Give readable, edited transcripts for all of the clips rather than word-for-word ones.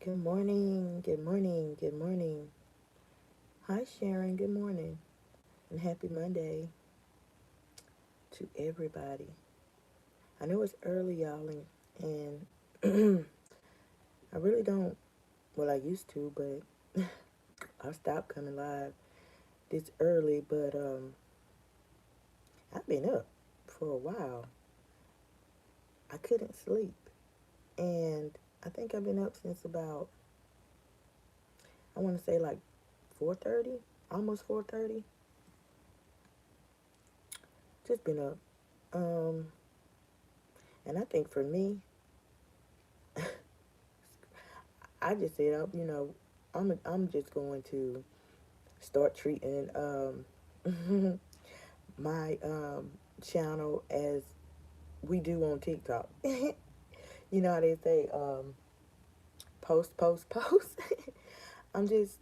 Good morning, good morning, good morning. Hi, Sharon, good morning. And happy Monday to everybody. I know it's early, y'all, and I really don't, well, I used to, but I stopped coming live this early, but I've been up for a while. I couldn't sleep, and I think I've been up since about, I want to say like 4:30, almost 4:30. Just been up. Um, and I think for me, I just said, I'm just going to start treating my channel as we do on TikTok. You know how they say, post, post, post. I'm just,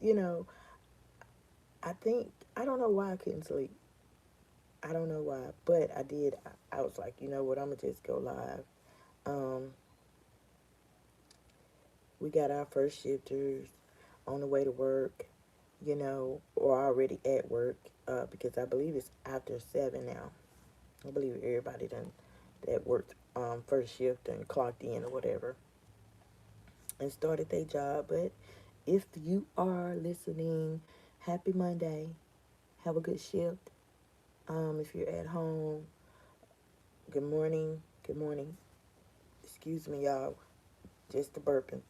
I think, I don't know why I couldn't sleep. I don't know why, but I did. I was like, you know what, I'm going to just go live. Um, we got our first shifters on the way to work, or already at work, because I believe it's after 7 now. I believe everybody done that worked first shift and clocked in or whatever and started their job. But if you are listening, happy Monday. Have a good shift. If you're at home, good morning. Good morning. Excuse me, y'all. Just the burping.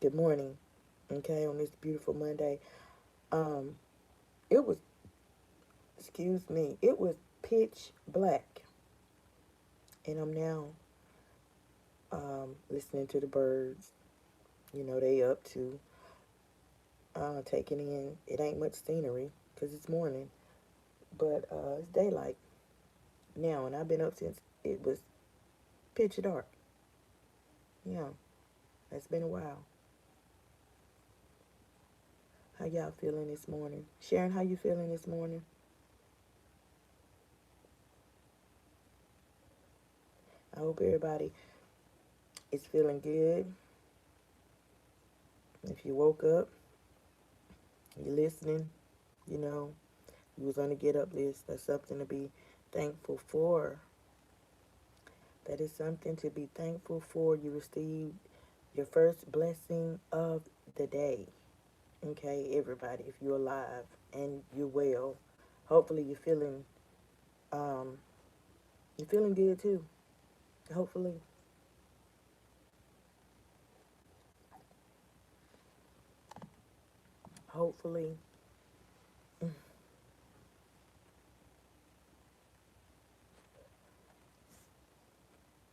Good morning. Okay, on this beautiful Monday. Um, it was, excuse me, it was pitch black. And I'm now listening to the birds. They up to taking in. It ain't much scenery because it's morning, but it's daylight now, and I've been up since it was pitch dark. Yeah, it's been a while. How y'all feeling this morning? Sharon, how you feeling this morning? I hope everybody is feeling good. If you woke up, you're listening, you know, you was on the get up list. That's something to be thankful for. That is something to be thankful for. You received your first blessing of the day. Okay, everybody, if you're alive and you're well, hopefully um you're feeling good too. Hopefully. Hopefully.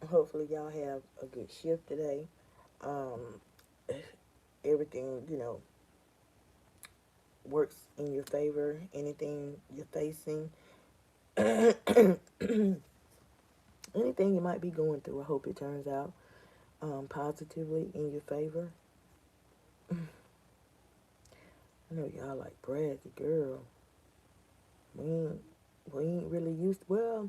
Hopefully y'all have a good shift today. Um Everything, works in your favor. Anything you're facing, anything you might be going through, I hope it turns out positively in your favor. I know y'all like Bradley, girl. We ain't, we ain't really used. Well,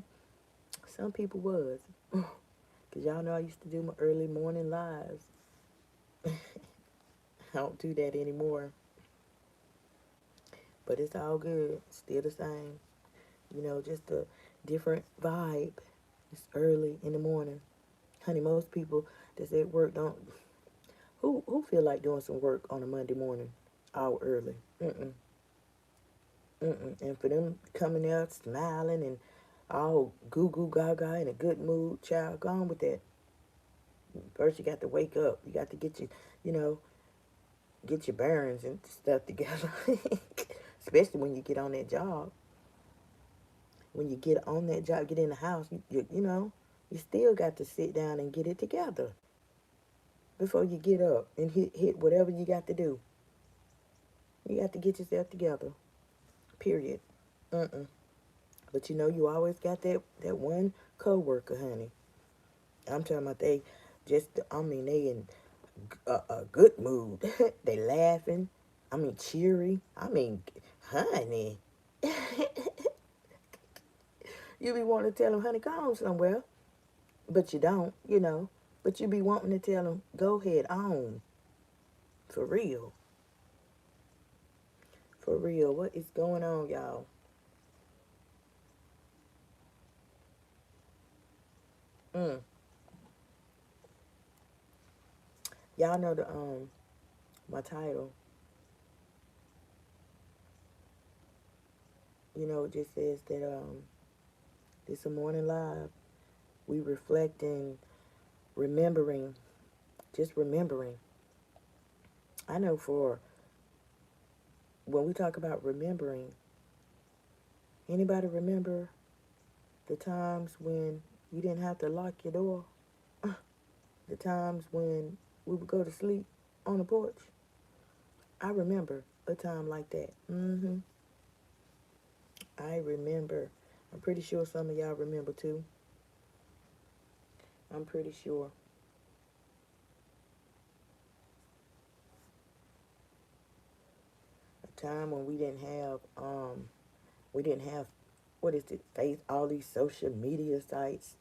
some people was, cause y'all know I used to do my early morning lives. I don't do that anymore, but it's all good. Still the same. Just a different vibe. It's early in the morning, honey. Most people that's at work don't. Who feel like doing some work on a Monday morning, all early? And for them coming there smiling and all goo goo gaga in a good mood, child, go on with that. First, you got to wake up. You got to you know, get your bearings and stuff together. Especially when you get on that job. When you get on that job, get in the house, you still got to sit down and get it together before you get up and hit whatever you got to do. You got to get yourself together. Period. Mm-mm. But you always got that one coworker, honey. I'm talking about they in a good mood. They laughing. I mean, cheery. I mean, honey. You be wanting to tell them, honey, go on somewhere. But you don't. But you be wanting to tell them, go ahead on. For real. For real. What is going on, y'all? Mm. Y'all know the my title. You know, it just says that this a morning live. We reflecting, remembering, just remembering. I know for when we talk about remembering, anybody remember the times when you didn't have to lock your door? The times when we would go to sleep on the porch? I remember a time like that. I remember. I'm pretty sure some of y'all remember too. I'm pretty sure. A time when we didn't have what is it, face all these social media sites.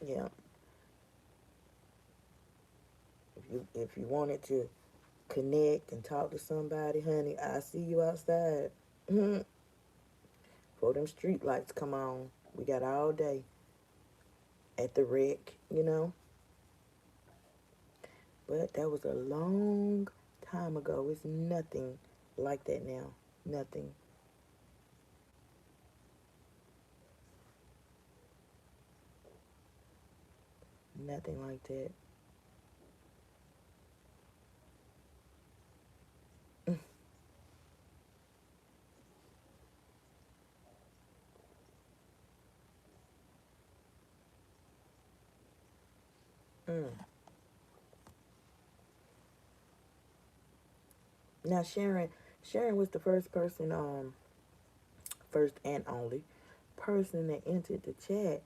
Yeah. If you wanted to connect and talk to somebody, honey, I see you outside. Before them street lights come on, we got all day at the wreck. But that was a long time ago. It's nothing like that now. Nothing. Nothing like that. Mm. Now Sharon was the first person, first and only person that entered the chat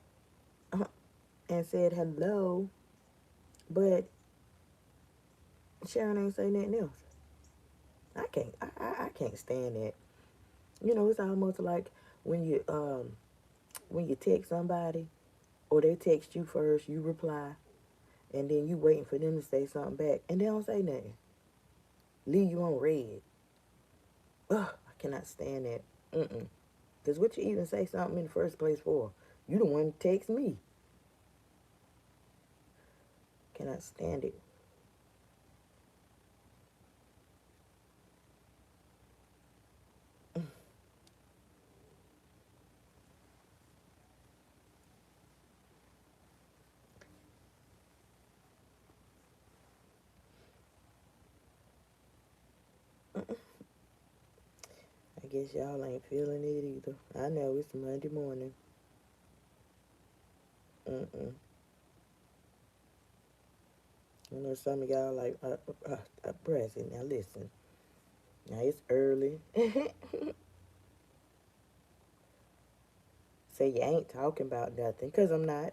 and said hello, but Sharon ain't say nothing else. I can't stand that. It's almost like when you text somebody or they text you first, you reply, and then you waiting for them to say something back, and they don't say nothing. Leave you on red. Ugh, I cannot stand that. Cause what you even say something in the first place for? You the one to text me. Cannot stand it. I guess y'all ain't feeling it either. I know it's Monday morning. Mm-mm. I know some of y'all like, Present. Now listen. Now it's early. Say you ain't talking about nothing. Cause I'm not.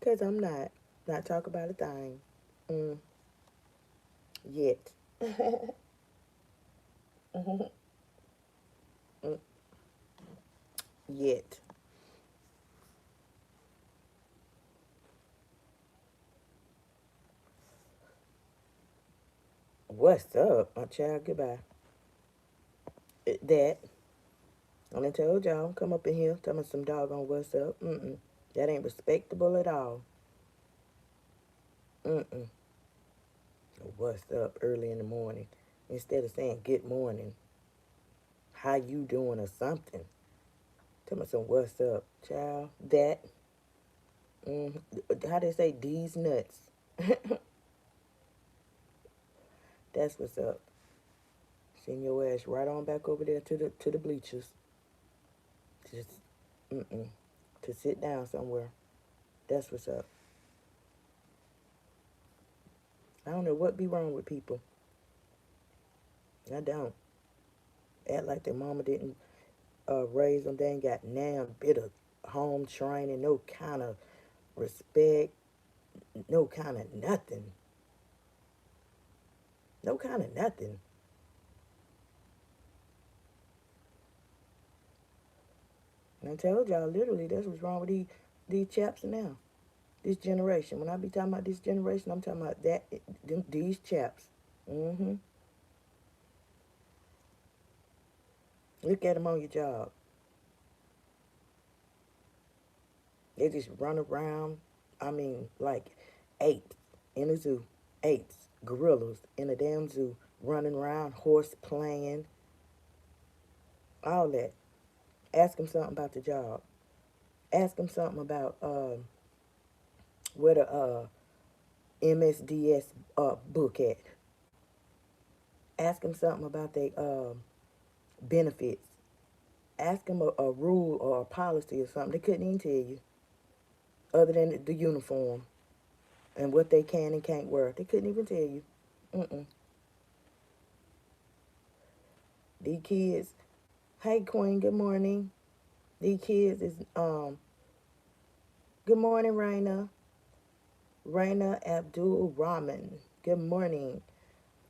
Cause I'm not. Not talk about a thing. Mm. Yet. Mm. Yet. What's up? My child, goodbye. That. I done told y'all, come up in here, tell me some doggone what's up. That ain't respectable at all. Mm-mm. What's up early in the morning? Instead of saying good morning, how you doing or something. Tell me some what's up, child. That. How they say these nuts. That's what's up. Send your ass right on back over there to the bleachers. Just to sit down somewhere. That's what's up. I don't know what be wrong with people. I don't. Act like their mama didn't raise them. They ain't got now bit of home training, no kind of respect, no kind of nothing. No kind of nothing. And I told y'all literally that's what's wrong with these chaps now. This generation. When I be talking about this generation, I'm talking about these chaps. Mm-hmm. Look at them on your job. They just run around. I mean, like apes in a zoo. Apes, gorillas in a damn zoo, running around, horse playing, all that. Ask them something about the job. Ask them something about where the MSDS book at. Ask them something about their benefits. Ask them a rule or a policy or something. They couldn't even tell you, other than the uniform and what they can and can't wear. They couldn't even tell you. Mm-mm. These kids, hey Queen, good morning. These kids is good morning, Raina Abdul Rahman. Good morning.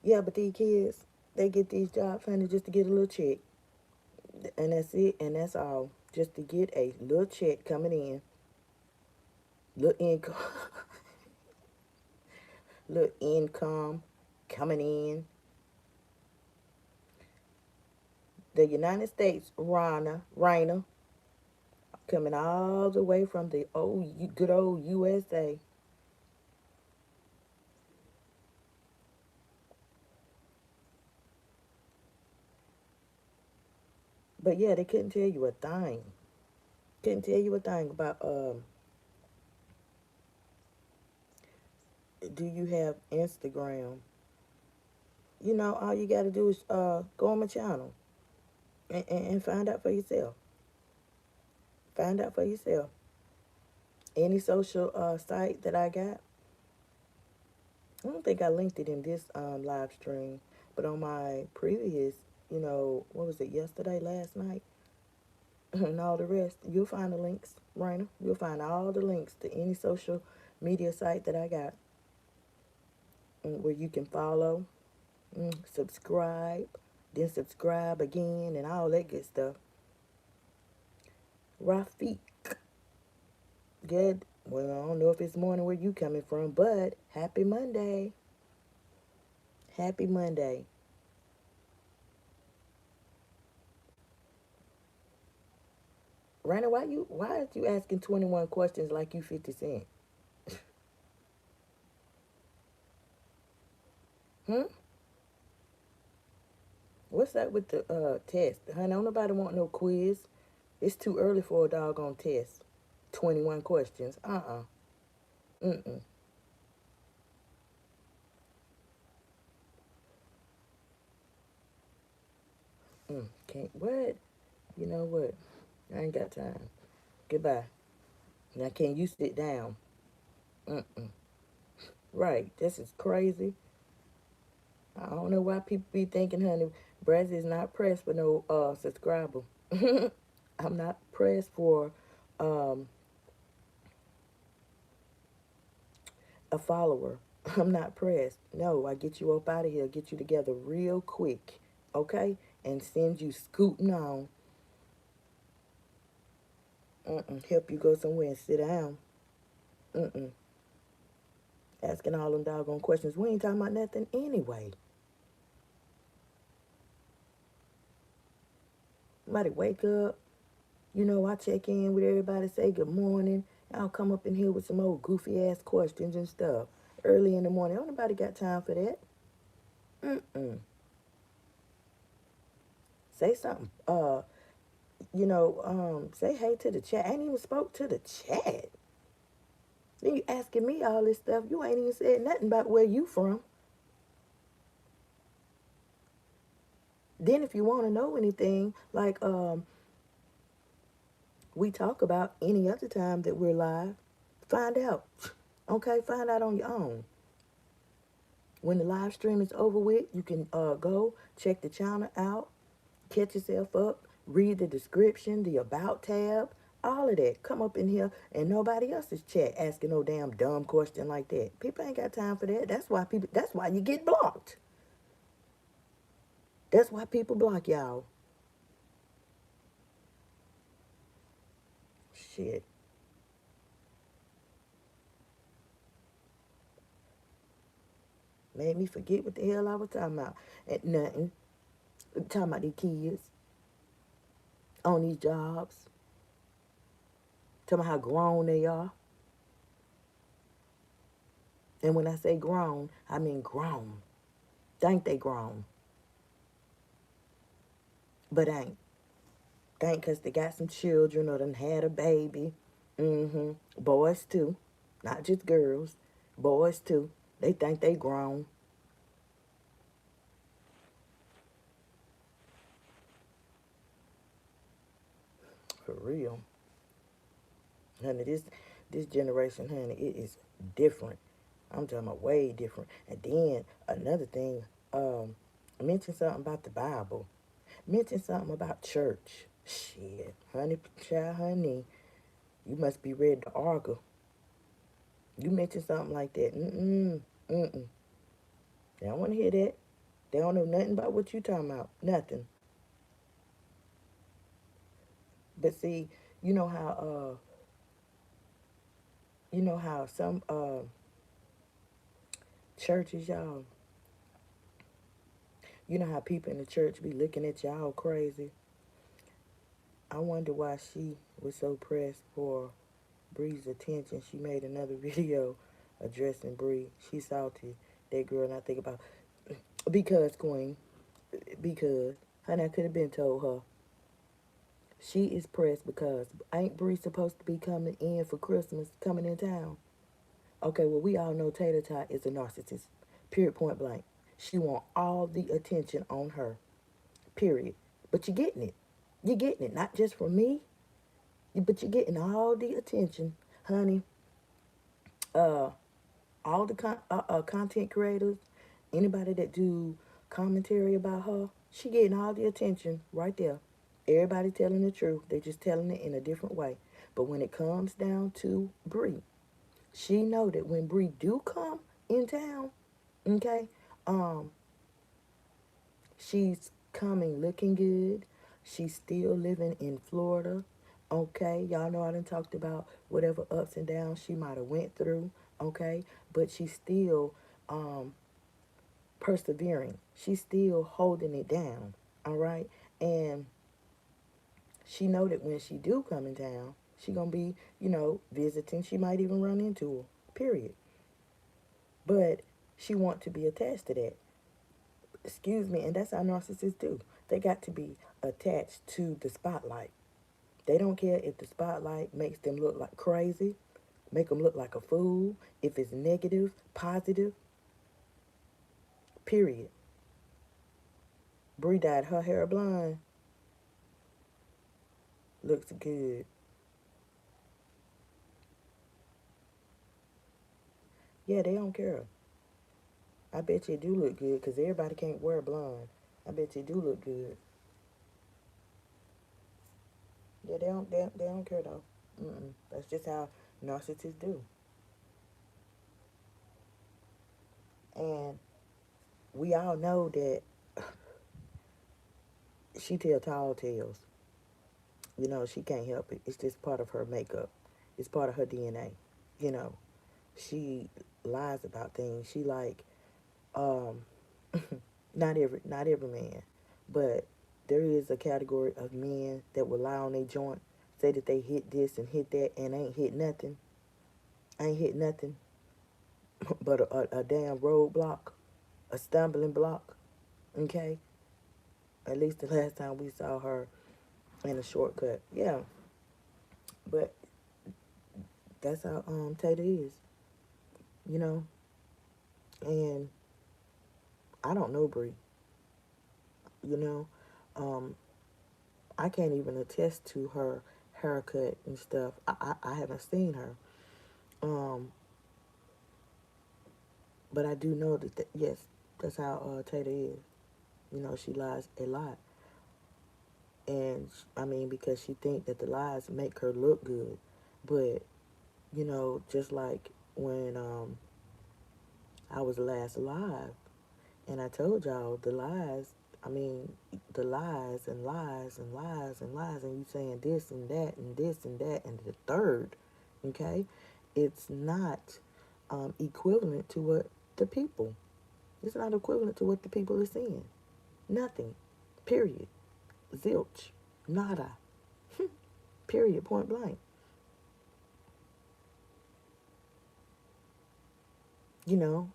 Yeah, but these kids, they get these jobs, honey, just to get a little check. And that's it, and that's all. Just to get a little check coming in. Little income. Little income coming in. The United States, Raina, coming all the way from the good old USA. But yeah, they couldn't tell you a thing. Couldn't tell you a thing about do you have Instagram? You know, all you gotta do is go on my channel and find out for yourself. Find out for yourself. Any social site that I got, I don't think I linked it in this live stream, but on my previous, what was it, yesterday, last night, and all the rest, you'll find the links, Raina. You'll find all the links to any social media site that I got where you can follow, subscribe, then subscribe again, and all that good stuff. Rafiq, good. Well, I don't know if it's morning where you coming from, but happy Monday. Happy Monday. Raina, why are you asking 21 questions like you 50 Cent? Hmm? What's that with the test? Honey, don't nobody want no quiz. It's too early for a doggone test. 21 questions. Mm-mm. Can't what? You know what? I ain't got time. Goodbye. Now can you sit down? Mm-mm. Right. This is crazy. I don't know why people be thinking, honey, Brazzy is not pressed for no subscriber. I'm not pressed for um a follower. I'm not pressed. No, I get you up out of here, get you together real quick, okay? And send you scooting on. Help you go somewhere and sit down. Mm-mm. Asking all them doggone questions. We ain't talking about nothing anyway. Somebody wake up. I check in with everybody, say good morning. I'll come up in here with some old goofy ass questions and stuff. Early in the morning. Don't nobody got time for that. Mm-mm. Say something. Say hey to the chat. I ain't even spoke to the chat. Then you asking me all this stuff. You ain't even said nothing about where you from. Then if you want to know anything, like we talk about any other time that we're live, find out. Okay, find out on your own. When the live stream is over with, you can go check the channel out, catch yourself up, read the description, the about tab, all of that. Come up in here and nobody else's chat asking no damn dumb question like that. People ain't got time for that. That's why you get blocked. That's why people block y'all. Shit. Made me forget what the hell I was talking about. And nothing. Talking about these kids on these jobs. Talking about how grown they are. And when I say grown, I mean grown. Think they grown. But ain't. Think because they got some children or done had a baby. Mm-hmm. Boys too. Not just girls. Boys too. They think they grown. For real. Honey, this generation, honey, it is different. I'm talking about way different. And then another thing, mention something about the Bible. Mention something about church. Shit, honey, child, honey, you must be ready to argue. You mention something like that. Mm-mm. They don't want to hear that. They don't know nothing about what you talking about. Nothing. But see, you know how some churches, y'all, you know how people in the church be looking at y'all crazy. I wonder why she was so pressed for Bree's attention. She made another video addressing Bree. She salty, that girl, and I think about, because Queen, because honey, I could have been told her. She is pressed because ain't Bree supposed to be coming in for Christmas, coming in town? Okay, well, we all know Tater Tot is a narcissist. Period, point blank. She want all the attention on her. Period. But you're getting it. You're getting it. Not just from me, but you're getting all the attention, honey. Uh, all the content creators, anybody that do commentary about her, she getting all the attention right there. Everybody telling the truth. They just telling it in a different way. But when it comes down to Bree, she know that when Bree do come in town, okay, um, she's coming looking good. She's still living in Florida. Okay, y'all know I done talked about whatever ups and downs she might have went through. Okay, but she's still persevering. She's still holding it down. All right, and she know that when she do come in town, she gonna be, visiting. She might even run into her. Period. But she want to be attached to that. Excuse me, and that's how narcissists do. They got to be attached to the spotlight. They don't care if the spotlight makes them look like crazy, make them look like a fool, if it's negative, positive, period. Bree dyed her hair blonde. Looks good. Yeah, they don't care. I bet you do look good because everybody can't wear blonde. I bet you do look good. Yeah, they don't care though. That's just how narcissists do. And we all know that she tell tall tales. She can't help it. It's just part of her makeup. It's part of her DNA. You know, she lies about things. She like, um, not every man, but there is a category of men that will lie on their joint, say that they hit this and hit that, and ain't hit nothing. Ain't hit nothing but a damn roadblock, a stumbling block. Okay, at least the last time we saw her in a shortcut. Yeah, but that's how Tater is. You know, and I don't know Bree. You know, um, I can't even attest to her haircut and stuff. I haven't seen her. Um, but I do know that, yes, that's how Tater is. She lies a lot. And, I mean, because she think that the lies make her look good. But, just like when I was last alive, and I told y'all the lies, I mean, the lies and lies and lies and lies, and you saying this and that and this and that and the third, okay? It's not equivalent to what the people It's not equivalent to what the people are seeing. Nothing. Period. Zilch. Nada. Period. Point blank.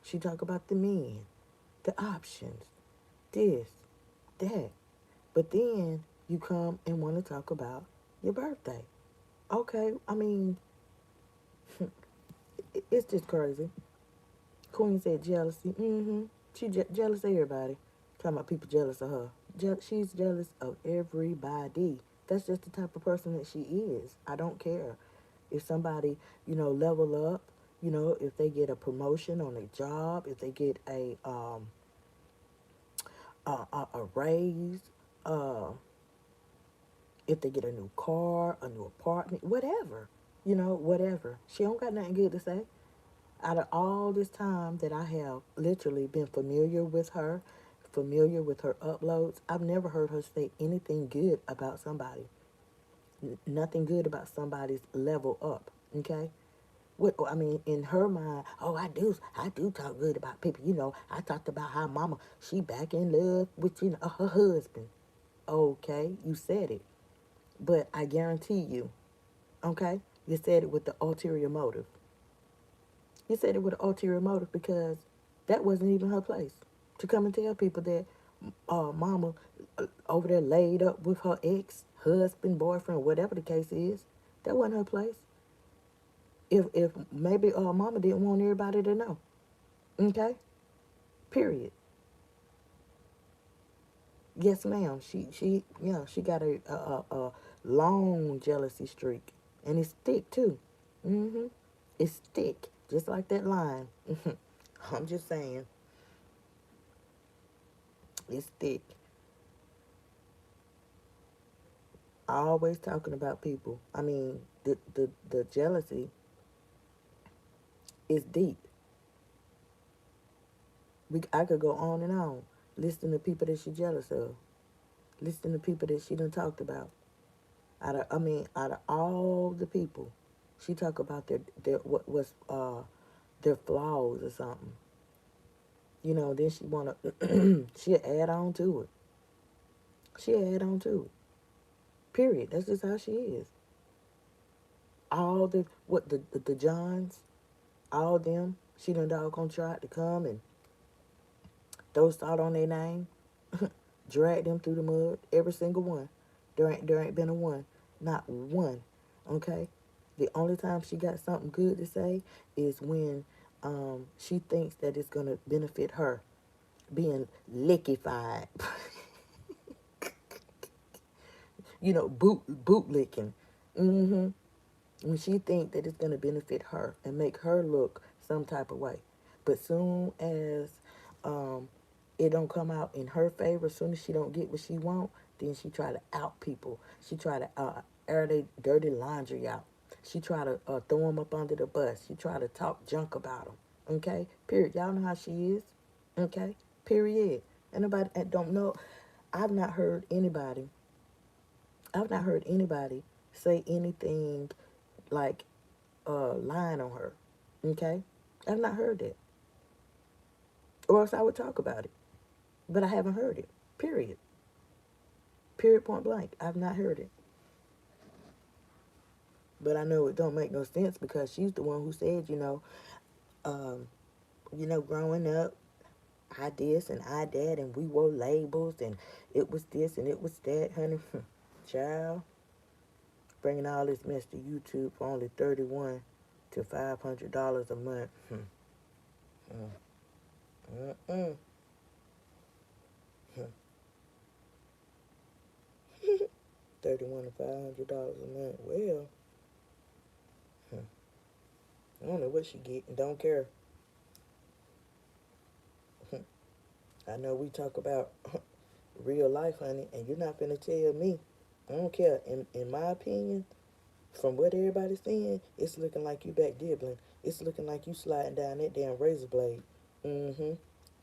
She talk about the men, the options, this, that. But then you come and want to talk about your birthday. Okay, I mean, it's just crazy. Queen said jealousy. She jealous of everybody. Talking about people jealous of her. She's jealous of everybody. That's just the type of person that she is. I don't care if somebody, level up. If they get a promotion on a job, if they get a raise, uh, if they get a new car, a new apartment, whatever. Whatever. She don't got nothing good to say. Out of all this time that I have literally been familiar with her uploads, I've never heard her say anything good about somebody. Nothing good about somebody's level up. Okay? What I mean, in her mind, oh, I do talk good about people. I talked about how mama, she back in love with, her husband. Okay, you said it. But I guarantee you, okay, you said it with the ulterior motive. You said it with an ulterior motive because that wasn't even her place to come and tell people that mama over there laid up with her ex husband, boyfriend, whatever the case is. That wasn't her place. If maybe mama didn't want everybody to know. Okay? Period. Yes, ma'am. She got a long jealousy streak, and it's thick too. It's thick, just like that line. I'm just saying, it's thick. Always talking about people. I mean, the jealousy is deep. I could go on and on, listing the people that she jealous of, listing the people that she done talked about. Out of all the people, she talk about their what was their flaws or something. Then she wanna she'll add on to it. She'll add on to it. Period. That's just how she is. All the Johns, all them, she done doggone tried to come and throw salt on their name, drag them through the mud, every single one. There ain't been a one, not one. Okay, the only time she got something good to say is when she thinks that it's gonna benefit her, being lickified, boot licking. Mm-hmm. When she think that it's gonna benefit her and make her look some type of way, but soon as um, it don't come out in her favor, soon as she don't get what she want, then she try to out people. She try to air their dirty laundry out. She try to throw them up under the bus. She try to talk junk about them. Okay, period. Y'all know how she is. Okay, period. And nobody don't know. I've not heard anybody. I've not heard anybody say anything like lying on her. Okay? I've not heard that. Or else I would talk about it. But I haven't heard it. Period. Period, point blank. I've not heard it. But I know it don't make no sense because she's the one who said, um, growing up, I this and I that, and we wore labels, and it was this and it was that, honey. Child, bringing all this mess to YouTube for only $31 to $500 a month. Mm-mm. 31 to $500 a month. Well, I don't know what she get and don't care. I know we talk about real life, honey, and you're not gonna tell me. I don't care. In my opinion, from what everybody's saying, it's looking like you back dibbling. It's looking like you sliding down that damn razor blade. Mm-hmm.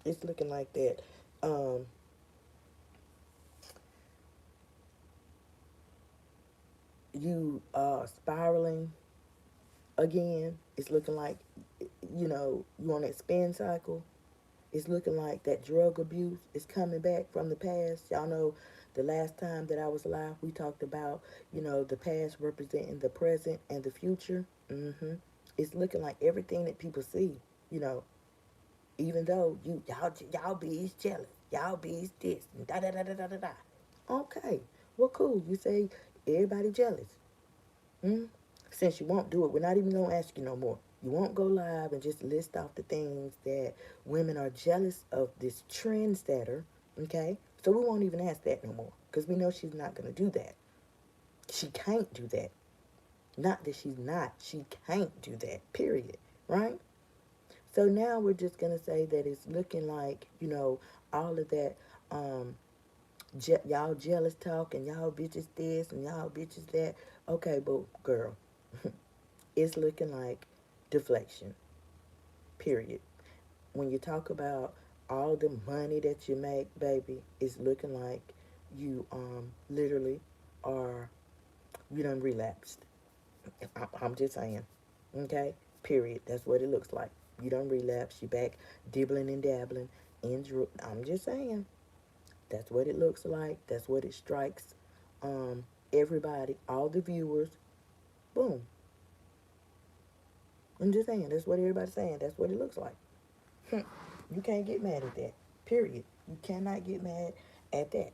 It's looking like that. Um, you spiraling again. It's looking like you on that spin cycle. It's looking like that drug abuse is coming back from the past. Y'all know the last time that I was live, we talked about, the past representing the present and the future. It's looking like everything that people see, you know, even though y'all be jealous, y'all be this, and da da da da da da da. Okay, well, cool. You say everybody jealous. Mm? Since you won't do it, we're not even gonna ask you no more. You won't go live and just list off the things that women are jealous of this trendsetter. Okay, so we won't even ask that no more because we know she's not gonna do that. She can't do that. Not that she's not. She can't do that. Period. Right? So now we're just gonna say that it's looking like all of that y'all jealous talk and y'all bitches this and y'all bitches that. Okay, but girl, it's looking like deflection. Period. When you talk about all the money that you make, baby, it's looking like you literally are you done relapsed. I'm just saying. Okay? Period. That's what it looks like. You done relapsed. You back dibbling and dabbling. I'm just saying. That's what it looks like. That's what it strikes. Um, Everybody, all the viewers, boom. I'm just saying. That's what everybody's saying. That's what it looks like. You can't get mad at that. Period. You cannot get mad at that.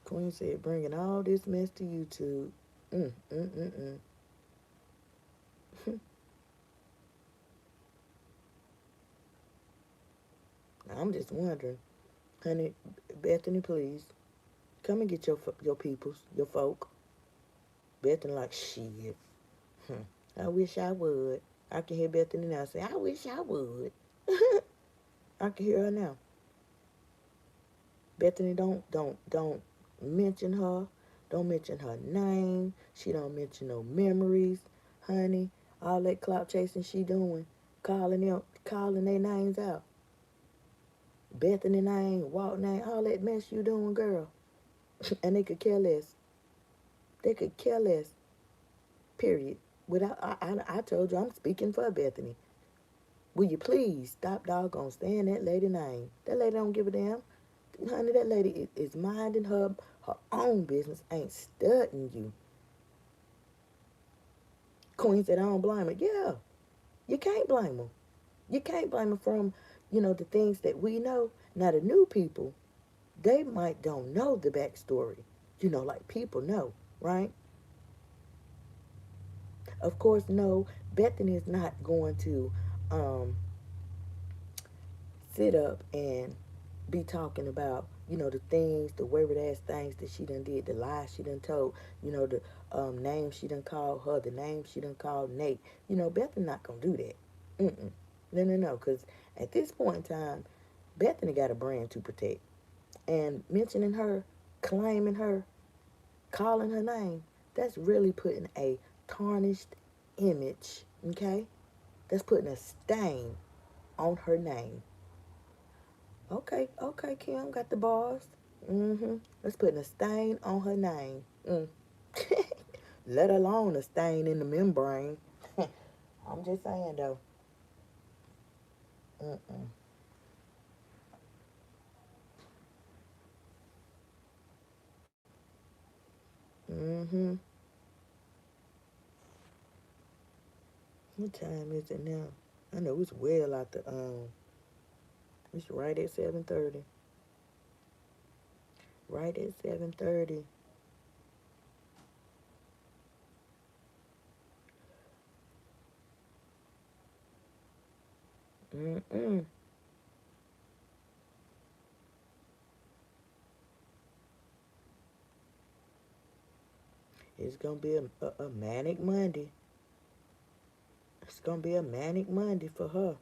Queen said, bringing all this mess to YouTube. Mm, mm, mm, mm. I'm just wondering, honey, Bethany, please come and get your peoples, your folk. Bethany like shit. I wish I would. I can hear Bethany now say, I wish I would. I can hear her now. Bethany, don't mention her. Don't mention her name. She don't mention no memories, honey. All that clout chasing she doing, calling their names out. Bethany name, Walt name, all that mess you doing, girl. And they could care less. They could care less. Period. Without, I told you I'm speaking for Bethany. Will you please stop doggone saying that lady name? That lady don't give a damn. Honey, that lady is minding her own business, ain't studying you. Queen said, I don't blame her. Yeah, you can't blame her. You can't blame her from, the things that we know. Now, the new people, they might don't know the backstory. Like people know, right? Of course, no, Bethany is not going to um, sit up and be talking about, the things, the wayward ass things that she done did, the lies she done told, the name she done called her, the name she done called Nate. Bethany not gonna do that. Mm-mm. No, no, no, because at this point in time, Bethany got a brand to protect. And mentioning her, claiming her, calling her name, that's really putting a tarnished image, okay? That's putting a stain on her name. Okay, okay, Kim got the bars. That's putting a stain on her name. Let alone a stain in the membrane. I'm just saying though. Mm-mm. Mm-hmm. What time is it now? I know it's well out the it's right at 7:30. Right at 7:30. Mm-mm. It's gonna be a manic Monday. It's gonna be a manic Monday for her.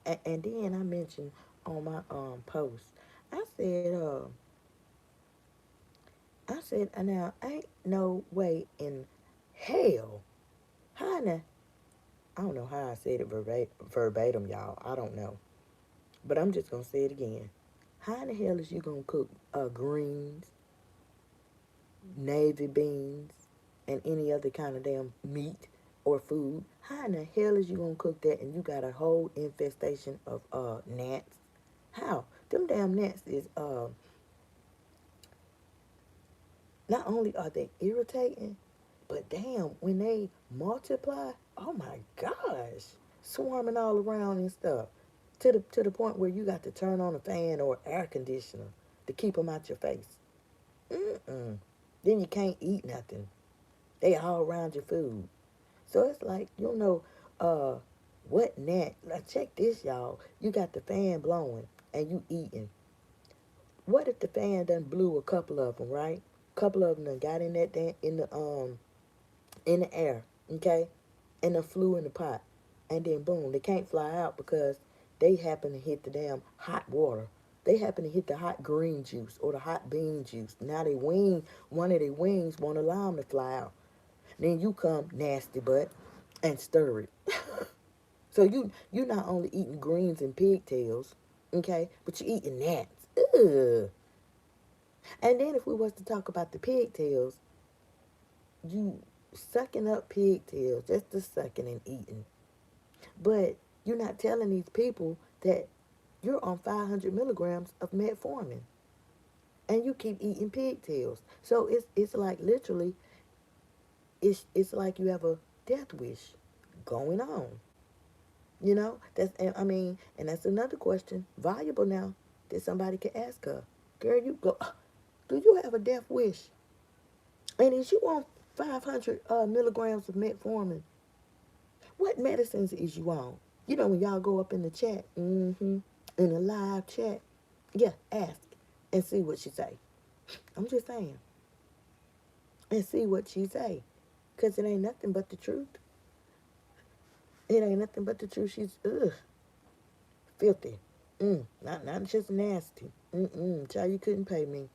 And then I mentioned on my post, I said now ain't no way in hell. How in the, I don't know how I said it verbatim, y'all. I don't know, but I'm just gonna say it again. How in the hell is you gonna cook greens, navy beans? and any other kind of damn meat or food. How in the hell is you gonna cook that and you got a whole infestation of gnats? How? Them damn gnats is not only are they irritating, but damn, when they multiply, oh my gosh, swarming all around and stuff, to the point where you got to turn on a fan or air conditioner to keep them out your face. Mm-mm. Then you can't eat nothing. They all around your food. So it's like, you know, what gnat? Now check this, y'all. You got the fan blowing and you eating. What if the fan done blew a couple of them, right? Couple of them done got in that in the air, okay, and then flew in the pot, and then boom, they can't fly out because they happen to hit the damn hot water. They happen to hit the hot green juice or the hot bean juice. Now they wing, one of their wings won't allow them to fly out. Then you come nasty butt and stir it. So you not only eating greens and pigtails, okay, but you eating gnats. Ugh. And then if we was to talk about the pigtails, you sucking up pigtails, just the sucking and eating. But you're not telling these people that you're on 500 milligrams of metformin and you keep eating pigtails. So it's like literally, it's like you have a death wish going on. You know, I mean, and that's another question, valuable now, that somebody could ask her. Girl, you go, do you have a death wish? And if you want 500 milligrams of metformin, what medicines is you on? You know, when y'all go up in the chat, in the live chat, yeah, ask and see what she say. I'm just saying. And see what she say. Because it ain't nothing but the truth. It ain't nothing but the truth. She's, filthy. Not just nasty. Child, you couldn't pay me.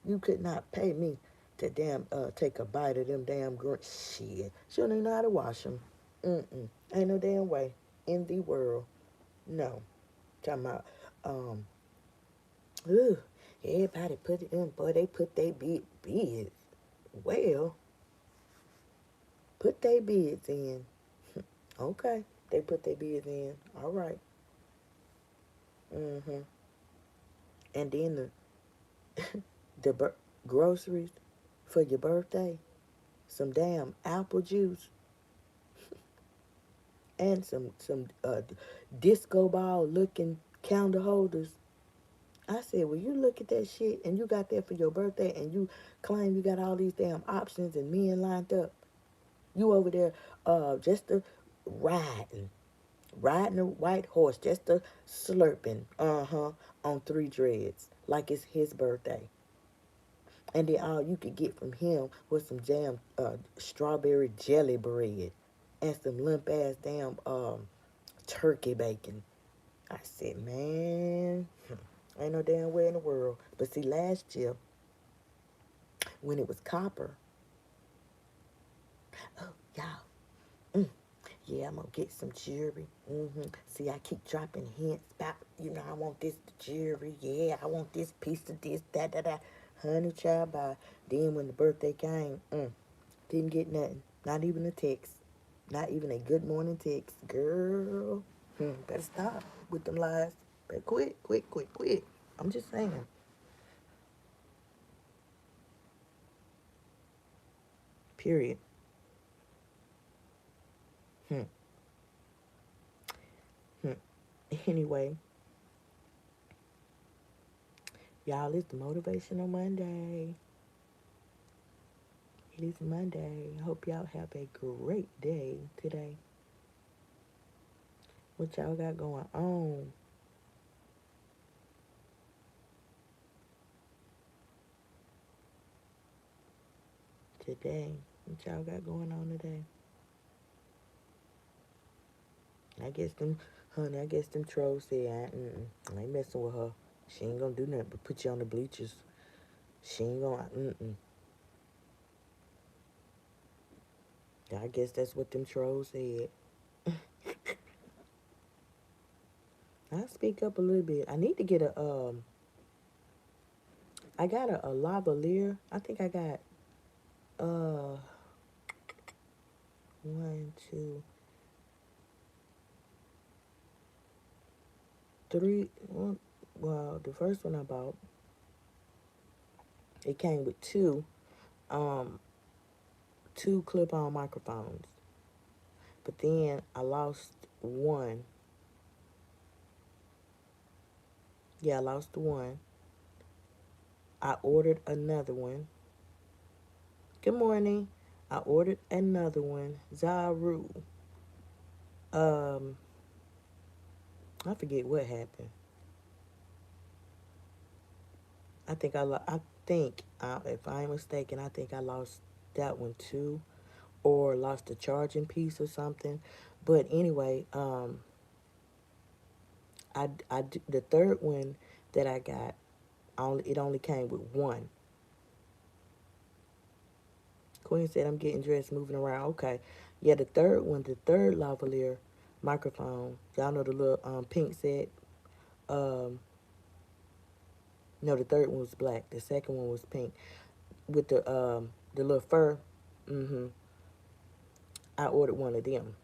You could not pay me to damn take a bite of them damn shit. She don't even know how to wash them. Ain't no damn way in the world. No. Talking about ooh, everybody put it in, boy, they put their bids. Well, put their bids in. Okay. They put their bids in. All right. And then the groceries for your birthday, some damn apple juice, and some disco ball looking candle holders. I said, well, you look at that shit and you got that for your birthday and you claim you got all these damn options and men lined up. You over there just a riding a white horse, just a slurping, on 3 dreads like it's his birthday. And then all you could get from him was some damn strawberry jelly bread and some limp ass damn turkey bacon. I said, man, ain't no damn way in the world. But see, last year, when it was copper, oh, y'all, yeah, I'm going to get some jewelry. See, I keep dropping hints about, I want this jewelry. Yeah, I want this piece of this, that. Honey, child, bye. Then when the birthday came, didn't get nothing. Not even a text. Not even a good morning text. Girl, better stop with them lies. Better quit. I'm just saying. Period. Hmm. Hmm. Anyway, y'all, it's the Motivational Monday. It is Monday. Hope y'all have a great day today. What y'all got going on today? What y'all got going on today? I guess them trolls say I ain't messing with her. She ain't gonna do nothing but put you on the bleachers. She ain't gonna, I guess that's what them trolls said. I'll speak up a little bit. I need to get I got a lavalier. I think I got, one, two, three. Well, the first one I bought, it came with um, two clip-on microphones. But then I lost one. Yeah, I lost one. I ordered another one. Good morning. I ordered another one. Zaru. Um, I forget what happened. I think, if I ain't mistaken, I think I lost that one too, or lost the charging piece or something. But anyway, the third one that I got, it only came with one. Queen said, I'm getting dressed, moving around. Okay. Yeah, the third one, the third lavalier microphone. Y'all know the little pink set. Um, no, the third one was black. The second one was pink with the little fur. I ordered one of them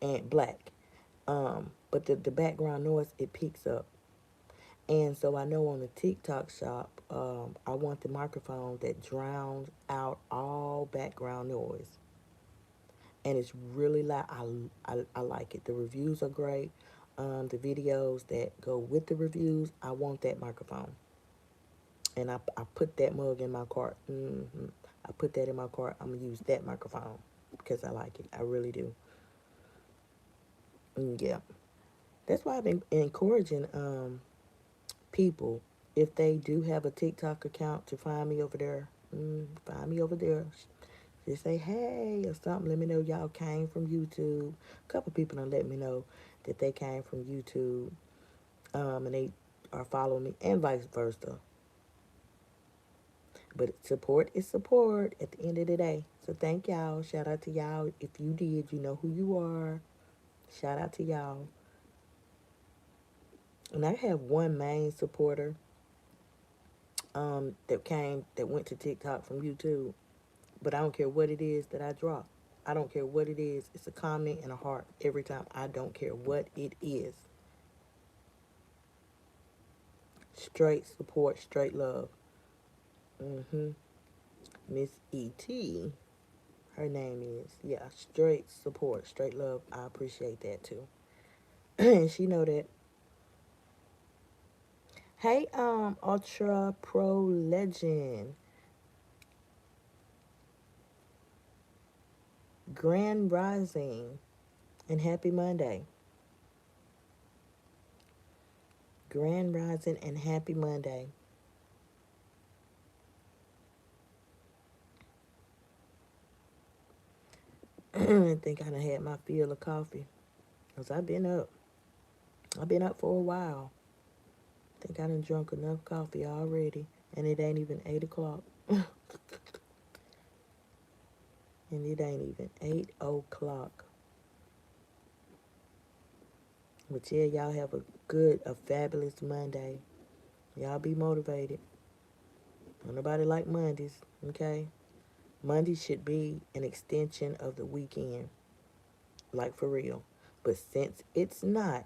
and black. But the background noise it picks up. And so I know on the TikTok shop, I want the microphone that drowns out all background noise. And it's really loud. I like it. The reviews are great. The videos that go with the reviews, I want that microphone. And I put that mug in my cart. I put that in my cart. I'm going to use that microphone because I like it. I really do. Yeah. That's why I've been encouraging people, if they do have a TikTok account, to find me over there. Find me over there. Just say hey or something. Let me know y'all came from YouTube. A couple people done let me know that they came from YouTube, and they are following me, and vice versa. But support is support at the end of the day. So thank y'all. Shout out to y'all. If you did, you know who you are. Shout out to y'all. And I have one main supporter that went to TikTok from YouTube. But I don't care what it is that I drop. I don't care what it is. It's a comment and a heart every time. I don't care what it is. Straight support, straight love. Miss E.T., her name is. Yeah, straight support, straight love. I appreciate that too. And she know that. Hey, Ultra Pro Legend. Grand Rising. And happy Monday. Grand Rising and happy Monday. I think I done had my fill of coffee. Because I've been up. I've been up for a while. I think I done drunk enough coffee already. And it ain't even 8 o'clock. And it ain't even 8 o'clock. But yeah, y'all have a fabulous Monday. Y'all be motivated. Don't nobody like Mondays, okay? Monday should be an extension of the weekend. Like for real. But since it's not,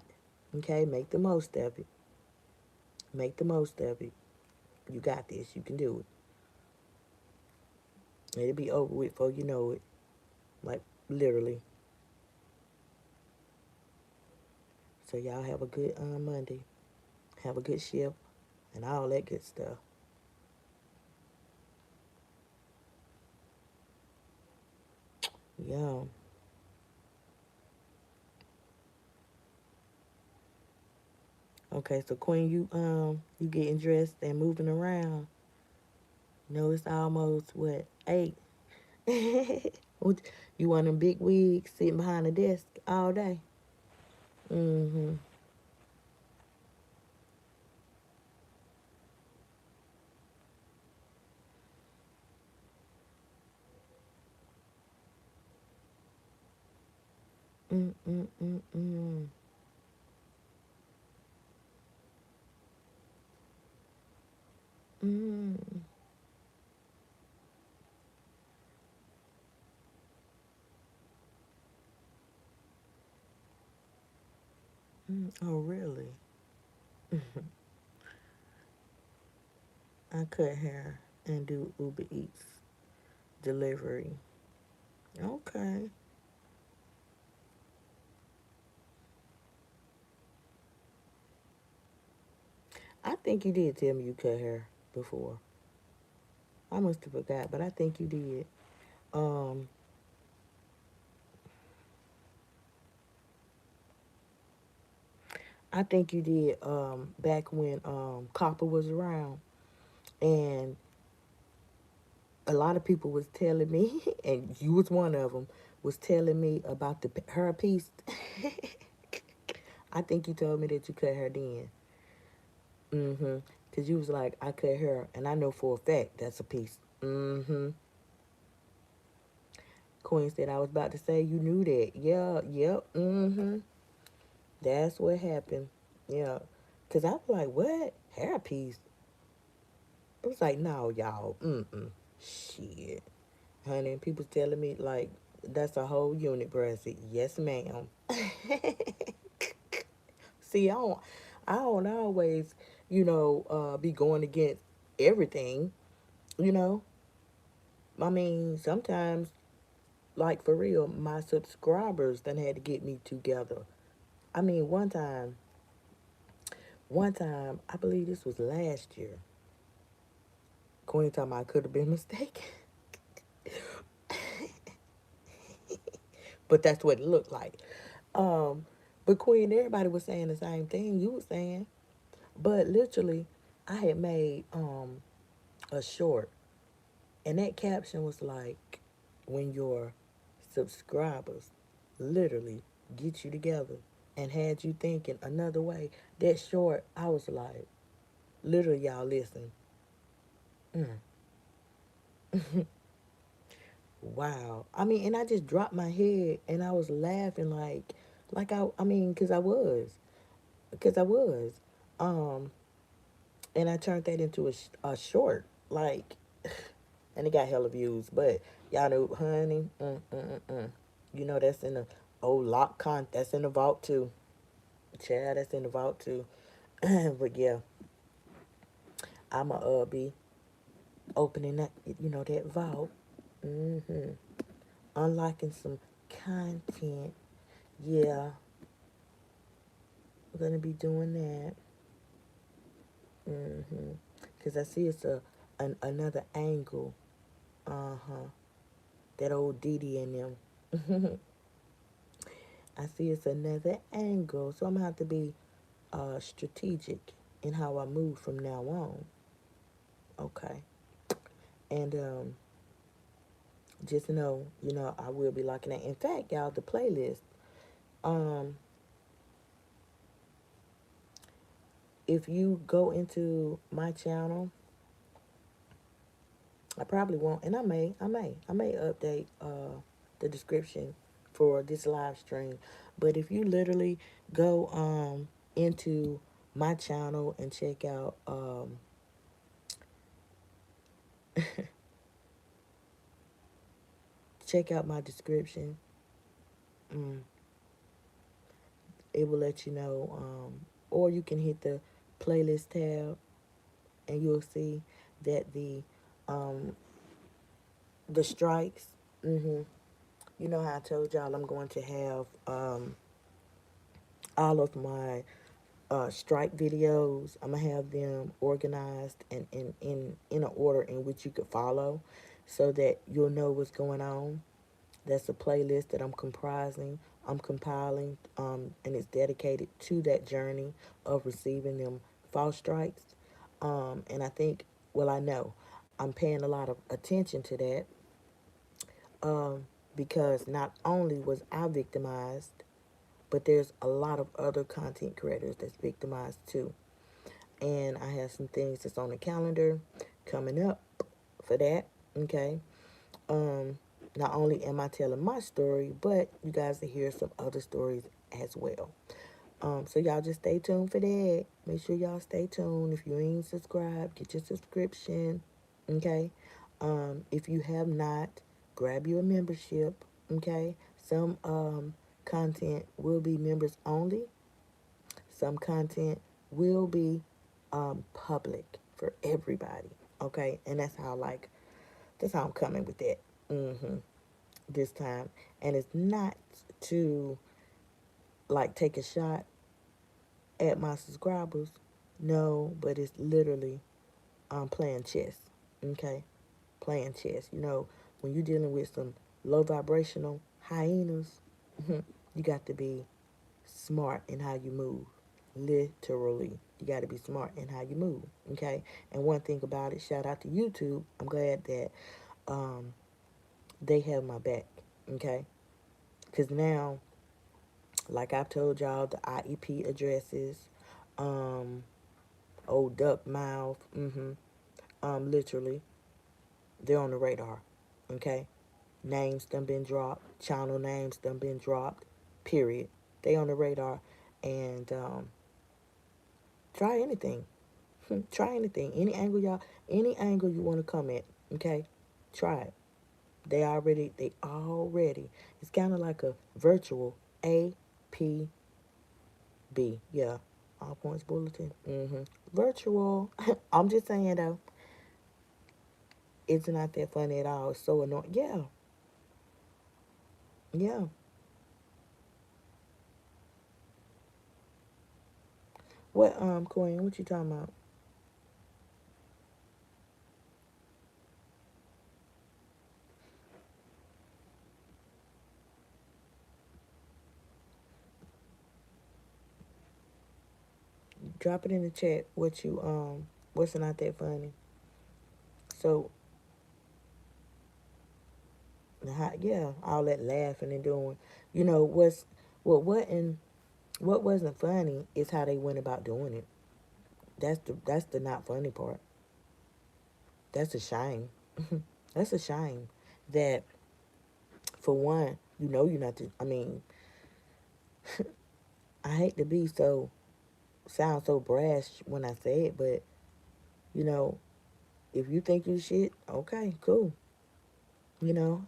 okay, make the most of it. Make the most of it. You got this. You can do it. It'll be over with before you know it. Like, literally. So y'all have a good Monday. Have a good shift. And all that good stuff. Yeah. Okay, so Queen, you getting dressed and moving around. No, it's almost what, 8. You want them big wigs sitting behind the desk all day? Mm-hmm. Mm-mm-mm-mm. Mm. Oh, really? I cut hair and do Uber Eats delivery. Okay. I think you did tell me you cut hair before. I must have forgot, but I think you did. Um, I think you did back when Copper was around, and a lot of people was telling me, and you was one of them, was telling me about the her piece. I think you told me that you cut her then. Mm-hmm. Cause you was like, I cut her, and I know for a fact that's a piece. Mm-hmm. Queen said I was about to say you knew that. Yeah. Yep. Mm-hmm. That's what happened. Yeah. Cause I was like, what hair piece? It was like, no, y'all. Mm-mm. Shit. Honey, people telling me like that's a whole unit, bruh. I said, yes, ma'am. See, I don't always, be going against everything. You know, I mean, sometimes, like for real, my subscribers done had to get me together. I mean, one time, I believe this was last year. Queen time I could have been mistaken, but that's what it looked like. Um, but Queen, everybody was saying the same thing you were saying. But literally, I had made a short, and that caption was like, "When your subscribers literally get you together," and had you thinking another way. That short, I was like, literally, y'all listen. Mm, wow. I mean, and I just dropped my head, and I was laughing I mean, cause I was, um, and I turned that into a short, like, and it got hella views. But y'all know, honey, that's in the old lock that's in the vault too. Child, that's in the vault too. But yeah, I'ma be opening that vault. Mm-hmm. Unlocking some content. Yeah, we're gonna be doing that. Mm-hmm. Cause I see it's another angle. Uh-huh. That old Didi in them. I see it's another angle. So I'm gonna have to be strategic in how I move from now on. Okay. And just know, I will be locking that. In fact, y'all, the playlist. Um, if you go into my channel, I probably won't, and I may update the description for this live stream. But if you literally go into my channel and check out my description, mm, it will let you know. Or you can hit the playlist tab, and you'll see that um the strikes. hmm You know how I told y'all I'm going to have all of my strike videos. I'm gonna have them organized and in an order in which you could follow, so that you'll know what's going on. That's a playlist that I'm compiling, and it's dedicated to that journey of receiving them false strikes. And I think, well, I know I'm paying a lot of attention to that, um, because not only was I victimized, but there's a lot of other content creators that's victimized too. And I have some things that's on the calendar coming up for that. Okay. Um, Not only am I telling my story, but you guys will hear some other stories as well. So y'all just stay tuned for that. Make sure y'all stay tuned. If you ain't subscribed, get your subscription. Okay. If you have not, grab you a membership. Okay. Some content will be members only. some content will be public for everybody. Okay, and that's how I'm coming with that. This time, and it's not to like take a shot at my subscribers. No, but it's literally playing chess. Okay, playing chess. When you're dealing with some low vibrational hyenas, you got to be smart in how you move. Literally, you got to be smart in how you move. Okay, and one thing about it, shout out to YouTube. I'm glad that um, they have my back. Okay, because now, like I've told y'all, the IEP addresses, um, old duck mouth, literally, they're on the radar. Okay, names done been dropped, channel names done been dropped. Period. They on the radar, and try anything. Try anything. Any angle you want to come at. Okay, try it. They already. It's kind of like a virtual APB. Yeah, all points bulletin. Virtual. I'm just saying though, it's not that funny at all. It's so annoying. Yeah, yeah. What Queen? What you talking about? Drop it in the chat. What's not that funny? So, yeah, all that laughing and doing. What wasn't funny is how they went about doing it. That's the not funny part. That's a shame. That's a shame. That for one, you're not. I mean, I hate to be sound so brash when I say it, but you know, if you think you shit, okay, cool.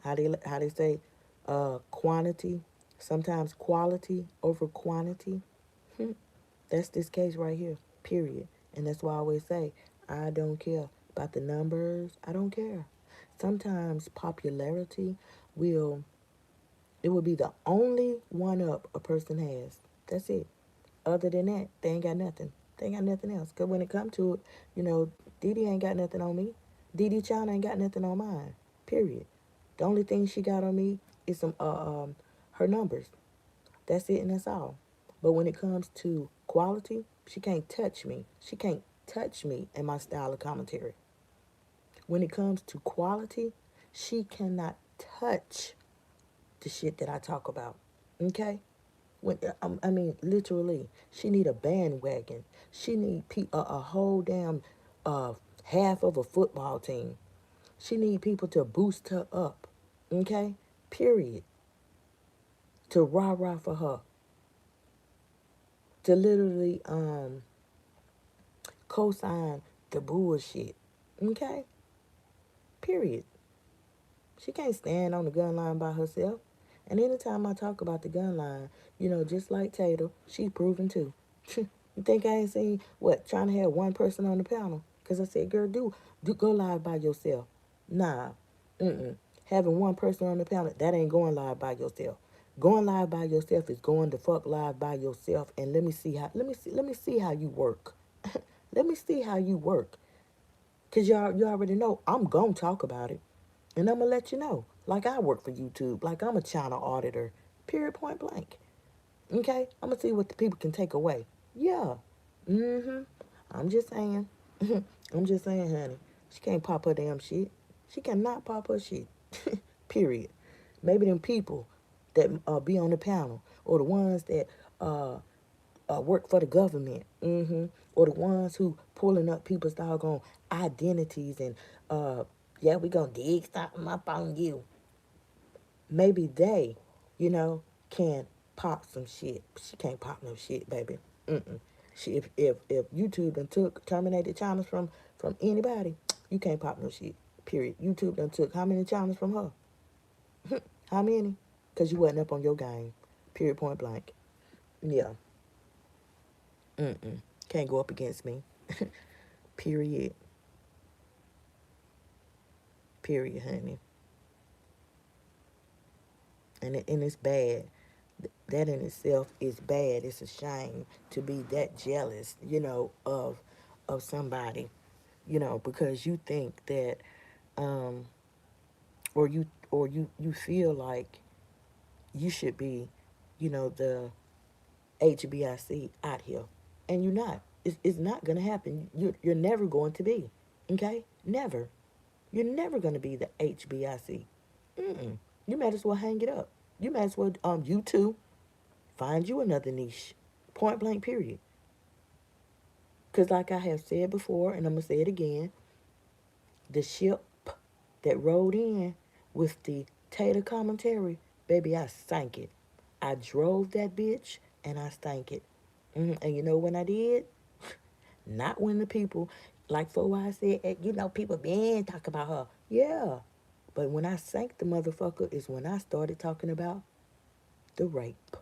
How they say, quantity, sometimes quality over quantity. Hmm. That's this case right here. Period. And that's why I always say I don't care about the numbers. I don't care. Sometimes popularity will it will be the only one up a person has. That's it. Other than that, they ain't got nothing. They ain't got nothing else. Cause when it come to it, Didi ain't got nothing on me. Didi China ain't got nothing on mine. Period. The only thing she got on me is her numbers. That's it and that's all. But when it comes to quality, she can't touch me. She can't touch me and my style of commentary. When it comes to quality, she cannot touch the shit that I talk about. Okay? I mean, literally, she need a bandwagon. She need a whole damn half of a football team. She need people to boost her up. Okay? Period. To rah rah for her. To literally co-sign the bullshit. Okay? Period. She can't stand on the gun line by herself. And anytime I talk about the gun line, just like Tater, she's proven too. You think I ain't seen trying to have one person on the panel? Cause I said, girl, do go live by yourself. Nah, having one person on the panel, that ain't going live by yourself. Going live by yourself is going the fuck live by yourself. And let me see how you work. Let me see how you work. Cause you already know I'm gonna talk about it. And I'm going to let you know. Like I work for YouTube. Like I'm a channel auditor. Period, point blank. Okay? I'm going to see what the people can take away. Yeah. Mm-hmm. I'm just saying. I'm just saying, honey. She can't pop her damn shit. She cannot pop her shit. Period. Maybe them people that be on the panel or the ones that work for the government. Or the ones who pulling up people's doggone identities and yeah, we gonna dig something up on you. Maybe they, you know, can pop some shit. She can't pop no shit, baby. She if YouTube done terminated channels from anybody, you can't pop no shit. Period. YouTube done took how many channels from her? How many? Cause you wasn't up on your game. Period. Point blank. Yeah. Mm-mm. Can't go up against me. Period. Period, honey. And it's bad. That in itself is bad. It's a shame to be that jealous, of somebody, because you think that, um, or you feel like you should be, the HBIC out here, and you're not. It's not gonna happen. You're never going to be. Okay, never. You're never gonna be the HBIC. Mm-mm. You might as well hang it up. You might as well you too find you another niche. Point blank. Period. Because like I have said before, and I'm gonna say it again, the ship that rode in with the tater commentary, baby, I sank it. I drove that bitch and I stank it. And you know when I did? Not when the people, like for I said, people been talking about her. Yeah. But when I sank the motherfucker is when I started talking about the rape.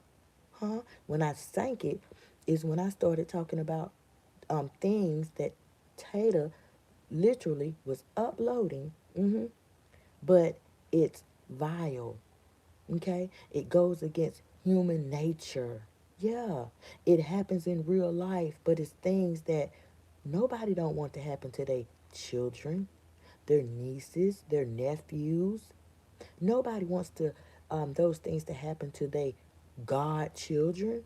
Huh? When I sank it is when I started talking about things that Tater literally was uploading. But it's vile. Okay? It goes against human nature. Yeah. It happens in real life, but it's things that nobody don't want to happen to their children, their nieces, their nephews. Nobody wants to those things to happen to their godchildren.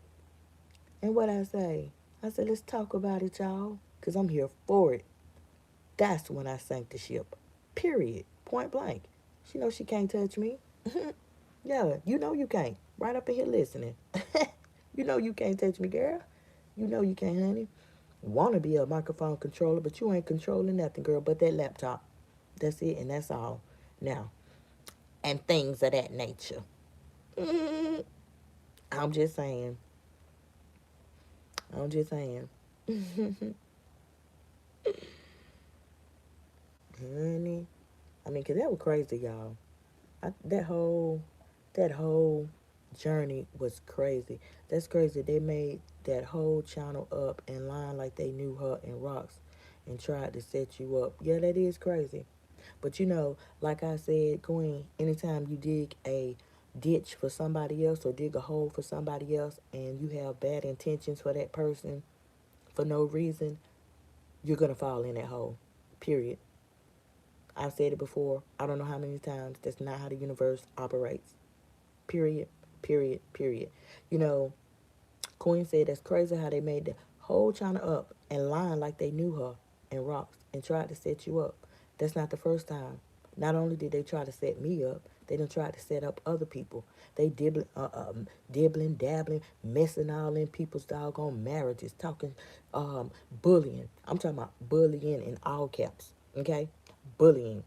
And what I said, let's talk about it, y'all, because I'm here for it. That's when I sank the ship. Period. Point blank. She knows she can't touch me. Yeah, you know you can't. Right up in here listening. You know you can't touch me, girl. You know you can't, honey. Want to be a microphone controller, but you ain't controlling nothing, girl, but that laptop. That's it, and that's all. Now, and things of that nature. Mm, I'm just saying. I'm just saying. Honey. I mean, 'cause that was crazy, y'all. That whole journey was crazy. That's crazy. They made that whole channel up and line like they knew her and Rocks and tried to set you up. Yeah, that is crazy. But like I said, Queen, anytime you dig a ditch for somebody else or dig a hole for somebody else and you have bad intentions for that person for no reason, you're gonna fall in that hole. Period. I've said it before. I don't know how many times. That's not how the universe operates. Period. Period. Period. You know, Queen said that's crazy how they made the whole China up and lying like they knew her and Rocks and tried to set you up. That's not the first time. Not only did they try to set me up, they done tried to set up other people. They dibbling, dabbling, messing all in people's doggone marriages, talking, bullying. I'm talking about bullying in all caps. Okay, bullying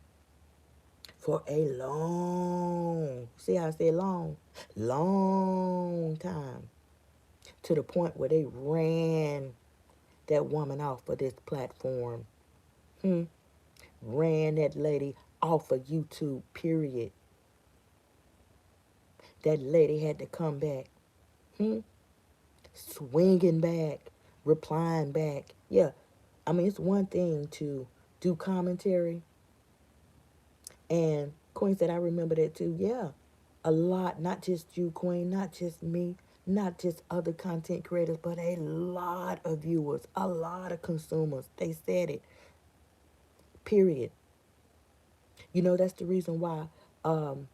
for a see how I say long time, to the point where they ran that woman off of this platform. Hmm. Ran that lady off of YouTube, period. That lady had to come back. Hmm. Swinging back, replying back. Yeah. I mean, it's one thing to do commentary. And Queen said, I remember that too. Yeah. A lot, not just you, Queen, not just me, not just other content creators, but a lot of viewers, a lot of consumers. They said it, period. That's the reason why um,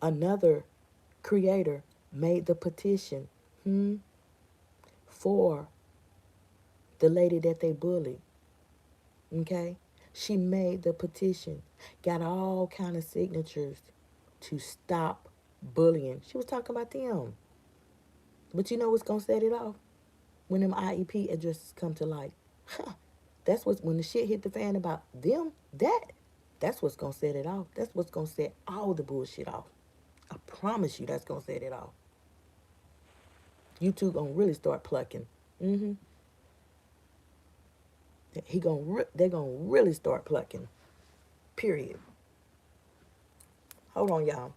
another creator made the petition for the lady that they bullied. Okay? She made the petition, got all kind of signatures to stop bullying. She was talking about them. But you know what's gonna set it off? When them IEP addresses come to light. That's what's when the shit hit the fan about them, that's what's gonna set it off. That's what's gonna set all the bullshit off. I promise you that's gonna set it off. YouTube gonna really start plucking. Mm-hmm. They're gonna really start plucking. Period. Hold on, y'all.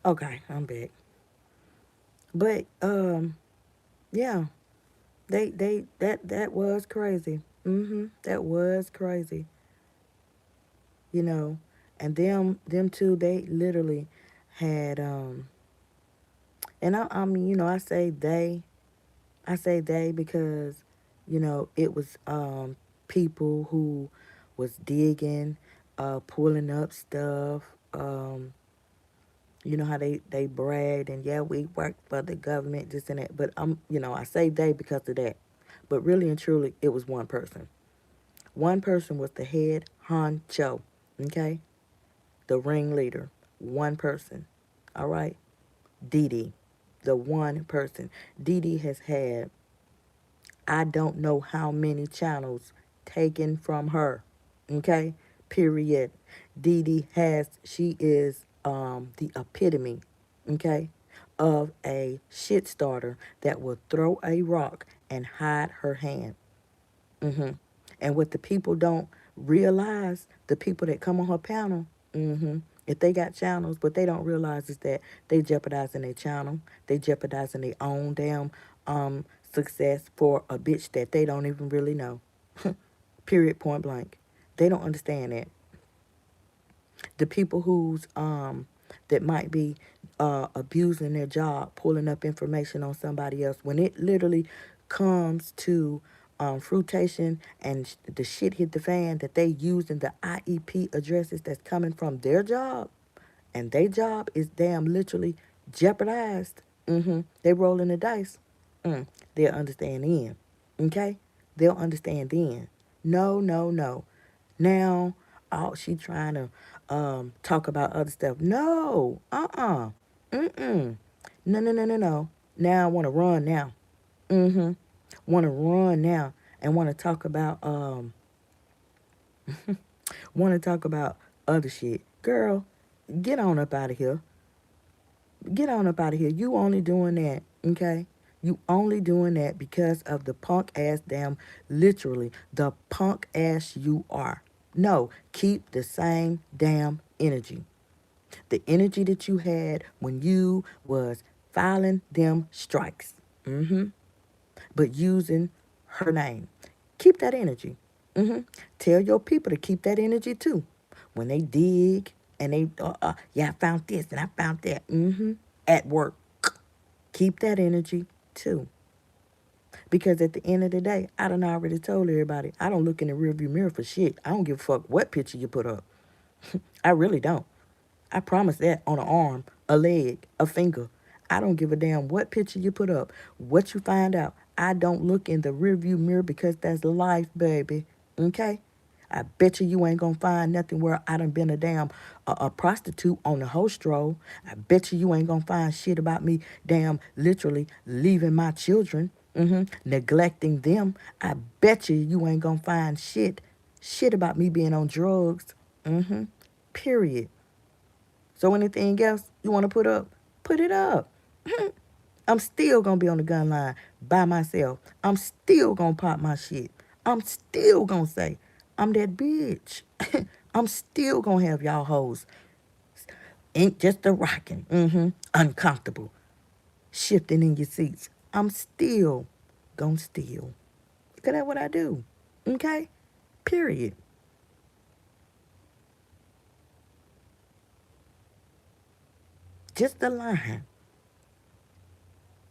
Okay, I'm back. But yeah, that was crazy. That was crazy. You know, and them two, they literally had and I mean, I say they because, it was people who was digging, pulling up stuff. You know how they bragged and yeah, we worked for the government, this and that. But I say they because of that. But really and truly, it was one person. One person was the head honcho, okay, the ringleader. One person, all right. Dee Dee, the one person. Dee Dee has had I don't know how many channels taken from her. Okay? Period. Dee Dee she is the epitome, okay, of a shit starter that will throw a rock and hide her hand. hmm And what the people don't realize, the people that come on her panel, if they got channels, what they don't realize is that they jeopardizing their channel, they jeopardizing their own damn success for a bitch that they don't even really know. Period, point blank. They don't understand that. The people that might be abusing their job, pulling up information on somebody else, when it literally comes to fruitation and the shit hit the fan, that they using the IEP addresses that's coming from their job, and their job is damn literally jeopardized. They rolling the dice. They'll understand then. Okay? They'll understand then. No, no, no. Now, she trying to talk about other stuff. No. Mm-mm. No, no, no, no, no. Now I want to run now. Mm-hmm. Want to run now and want to talk about other shit. Girl, get on up out of here. Get on up out of here. You only doing that, okay? You only doing that because of the punk ass damn, literally, the punk ass you are. No, keep the same damn energy. The energy that you had when you was filing them strikes. But using her name. Keep that energy. Tell your people to keep that energy too. When they dig and yeah, I found this and I found that. At work. Keep that energy too. Because at the end of the day, I done already told everybody, I don't look in the rearview mirror for shit. I don't give a fuck what picture you put up. I really don't. I promise that on an arm, a leg, a finger. I don't give a damn what picture you put up, what you find out. I don't look in the rearview mirror because that's life, baby. Okay? I bet you ain't gonna find nothing where I done been a damn a prostitute on the host roll. I bet you ain't gonna find shit about me damn literally leaving my children, neglecting them. I bet you ain't gonna find shit about me being on drugs. Period. So anything else you want to put up, put it up. I'm still gonna be on the gun line by myself. I'm still gonna pop my shit. I'm still gonna say, I'm that bitch. I'm still gonna have y'all hoes ain't just a rocking, uncomfortable, shifting in your seats. I'm still gonna steal. Cause that's what I do. Okay? Period. Just a line.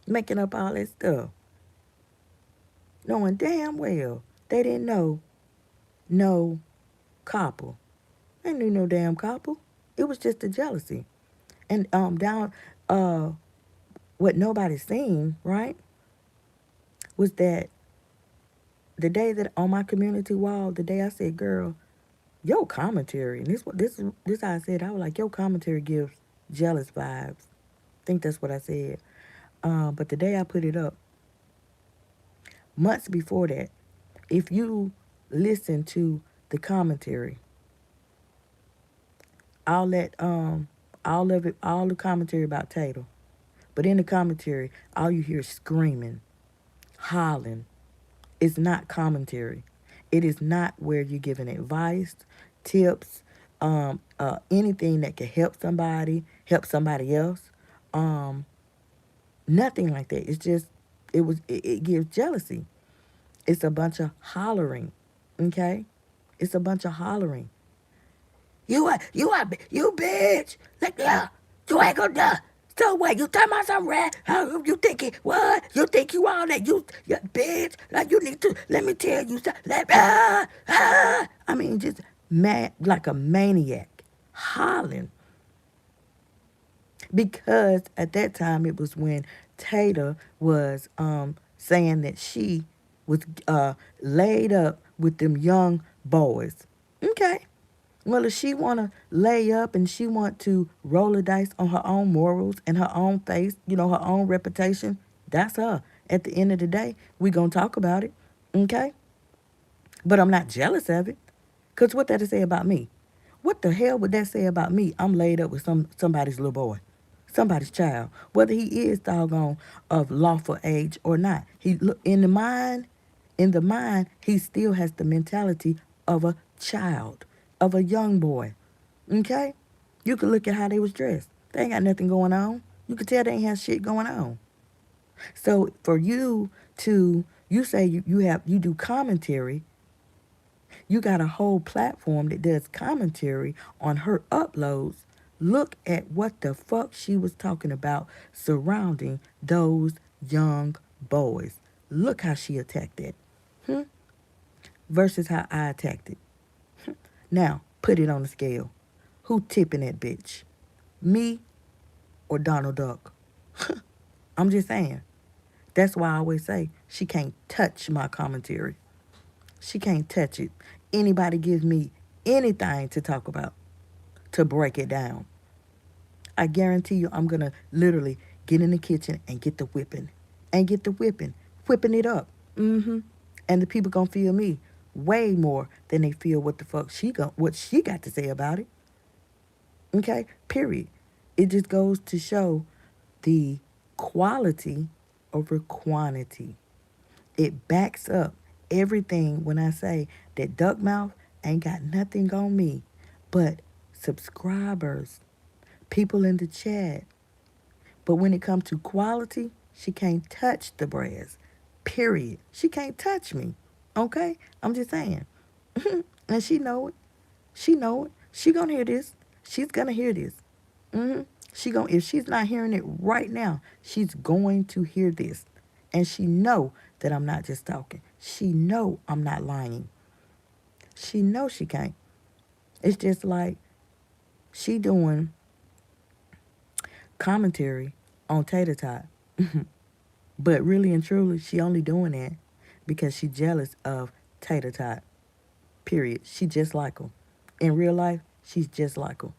Making up all that stuff. Knowing damn well they didn't know no copper. They knew no damn copper. It was just a jealousy. And down what nobody seen, right, was that the day that on my community wall, the day I said, girl, your commentary, and this how I said, I was like, your commentary gives jealous vibes. I think that's what I said. But the day I put it up, months before that, if you listen to the commentary, all that all of it, all the commentary about Tatum. But in the commentary, all you hear is screaming, hollering. It's not commentary. It is not where you're giving advice, tips, anything that can help somebody, help somebody else. Um, Nothing like that. It's just it gives jealousy. It's a bunch of hollering. Okay? It's a bunch of hollering. You bitch. Like, yeah, you ain't gonna die. So what? You talking about some rat? How you think it? What? You think you all that? You bitch. Like you need to. Let me tell you something. I mean, just mad like a maniac, hollering because at that time it was when Tater was saying that she was laid up with them young boys. Okay. Well, if she want to lay up and she want to roll the dice on her own morals and her own face, her own reputation, that's her. At the end of the day, we going to talk about it. Okay? But I'm not jealous of it. Because what that say about me? What the hell would that say about me? I'm laid up with somebody's little boy, somebody's child, whether he is doggone of lawful age or not. He look in the mind, he still has the mentality of a child, of a young boy. Okay? You could look at how they was dressed. They ain't got nothing going on. You could tell they ain't have shit going on. So for you to you say you do commentary, you got a whole platform that does commentary on her uploads. Look at what the fuck she was talking about surrounding those young boys. Look how she attacked it. Hmm? Versus how I attacked it. Now, put it on the scale. Who tipping that bitch? Me or Donald Duck? I'm just saying. That's why I always say she can't touch my commentary. She can't touch it. Anybody gives me anything to talk about, to break it down, I guarantee you I'm going to literally get in the kitchen and get the whipping. And get the whipping. Whipping it up. Mm-hmm. And the people going to feel me way more than they feel what she got to say about it. Okay? Period. It just goes to show the quality over quantity. It backs up everything when I say that Duckmouth ain't got nothing on me but subscribers, people in the chat. But when it comes to quality, she can't touch the brass. Period. She can't touch me. Okay? I'm just saying. And she know it. She know it. She gonna hear this. She's gonna hear this. hmm if she's not hearing it right now, she's going to hear this. And she know that I'm not just talking. She know I'm not lying. She know she can't. It's just like she doing commentary on Tater Tot. But really and truly, she only doing that because she jealous of Tater Tot. Period. She just like him. In real life, she's just like him.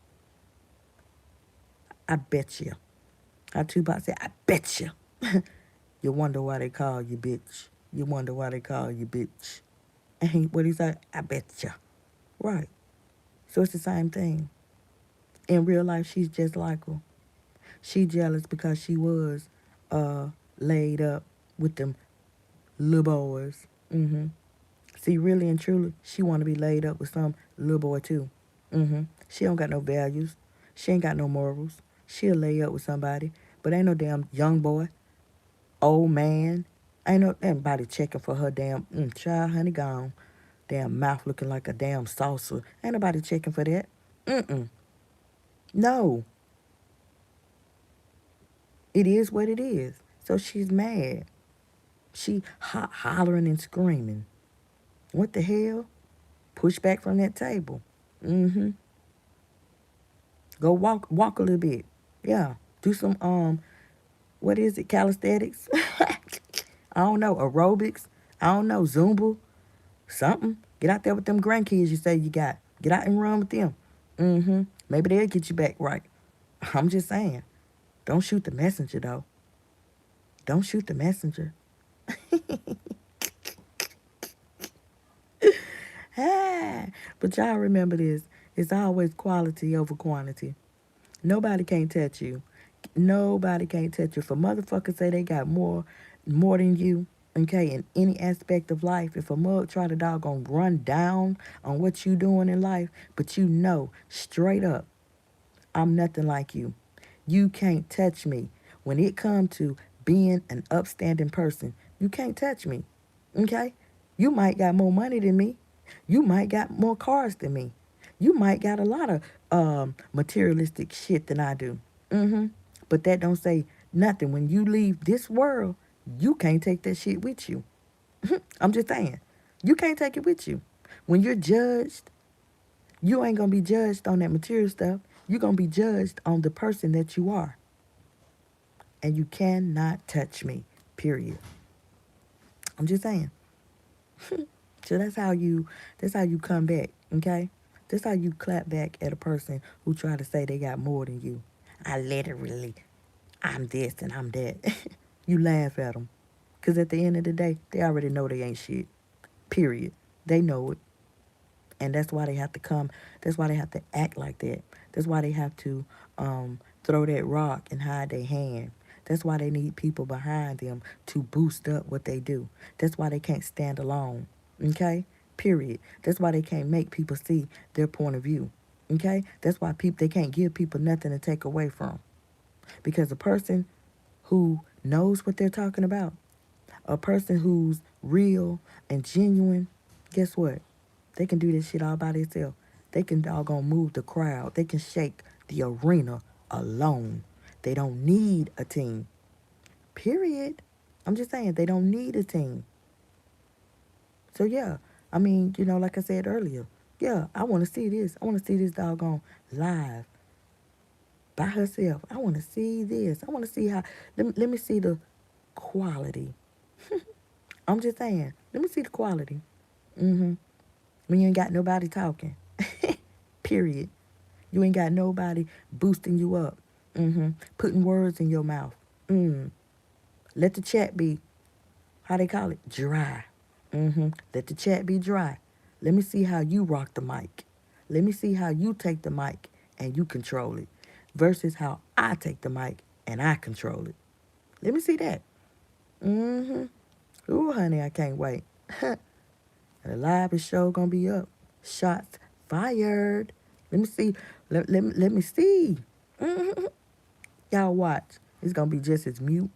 I bet you. How Tupac said, I bet you. You wonder why they call you bitch. You wonder why they call you bitch. And what he said, I bet you. Right. So it's the same thing. In real life, she's just like her. She jealous because she was laid up with them little boys. See, really and truly, she want to be laid up with some little boy too. She don't got no values. She ain't got no morals. She'll lay up with somebody, but ain't no damn young boy, old man. Ain't no anybody checking for her damn child, honey, gone. Damn mouth looking like a damn saucer. Ain't nobody checking for that. Mm-mm. No. It is what it is. So she's mad. She hollering and screaming. What the hell? Push back from that table. Mm-hmm. Go walk a little bit. Yeah. Do some what is it? Calisthenics? I don't know. Aerobics? I don't know. Zumba? Something. Get out there with them grandkids you say you got. Get out and run with them. Maybe they'll get you back right. I'm just saying. Don't shoot the messenger though. Don't shoot the messenger. Ah, but y'all remember this. It's always quality over quantity. Nobody can't touch you. Nobody can't touch you. If a motherfucker say they got more than you, okay, in any aspect of life, if a mug try to doggone run down on what you doing in life, but you know straight up, I'm nothing like you. You can't touch me. When it comes to being an upstanding person, you can't touch me. Okay? You might got more money than me. You might got more cars than me. You might got a lot of materialistic shit than I do. Mm-hmm. But that don't say nothing. When you leave this world, you can't take that shit with you. I'm just saying. You can't take it with you. When you're judged, you ain't gonna be judged on that material stuff. You're gonna be judged on the person that you are. And you cannot touch me. Period. I'm just saying. So that's how you come back, okay? That's how you clap back at a person who try to say they got more than you. I literally, I'm this and I'm that. You laugh at them. Because at the end of the day, they already know they ain't shit. Period. They know it. And that's why they have to come. That's why they have to act like that. That's why they have to throw that rock and hide their hand. That's why they need people behind them to boost up what they do. That's why they can't stand alone. Okay? Period. That's why they can't make people see their point of view. Okay? That's why people they can't give people nothing to take away from. Because a person who knows what they're talking about, a person who's real and genuine, guess what? They can do this shit all by themselves. They can doggone move the crowd. They can shake the arena alone. They don't need a team. Period. I'm just saying they don't need a team. So yeah, I mean, like I said earlier, yeah, I want to see this. I want to see this doggone live by herself. I want to see this. I want to see how. Let me see the quality. I'm just saying. Let me see the quality. Mm-hmm. When you ain't got nobody talking. Period. You ain't got nobody boosting you up. Mm-hmm. Putting words in your mouth. Mm. Let the chat be, how they call it, dry. Mm-hmm. Let the chat be dry. Let me see how you rock the mic. Let me see how you take the mic and you control it versus how I take the mic and I control it. Let me see that. Mm-hmm. Ooh, honey, I can't wait. The live show gonna be up. Shots fired. Let me see. Let me see. Mm-hmm. Y'all watch. It's gonna be just as mute.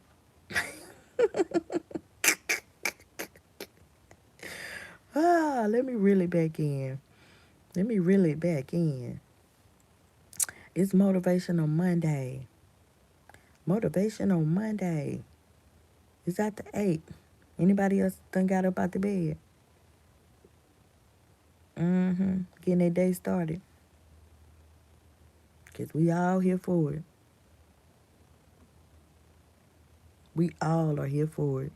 Let me reel it back in. Let me reel it back in. It's Motivation on Monday. Motivation on Monday. It's at the 8. Anybody else done got up out the bed? Mm-hmm. Getting their day started. Because we all here for it. We all are here for it.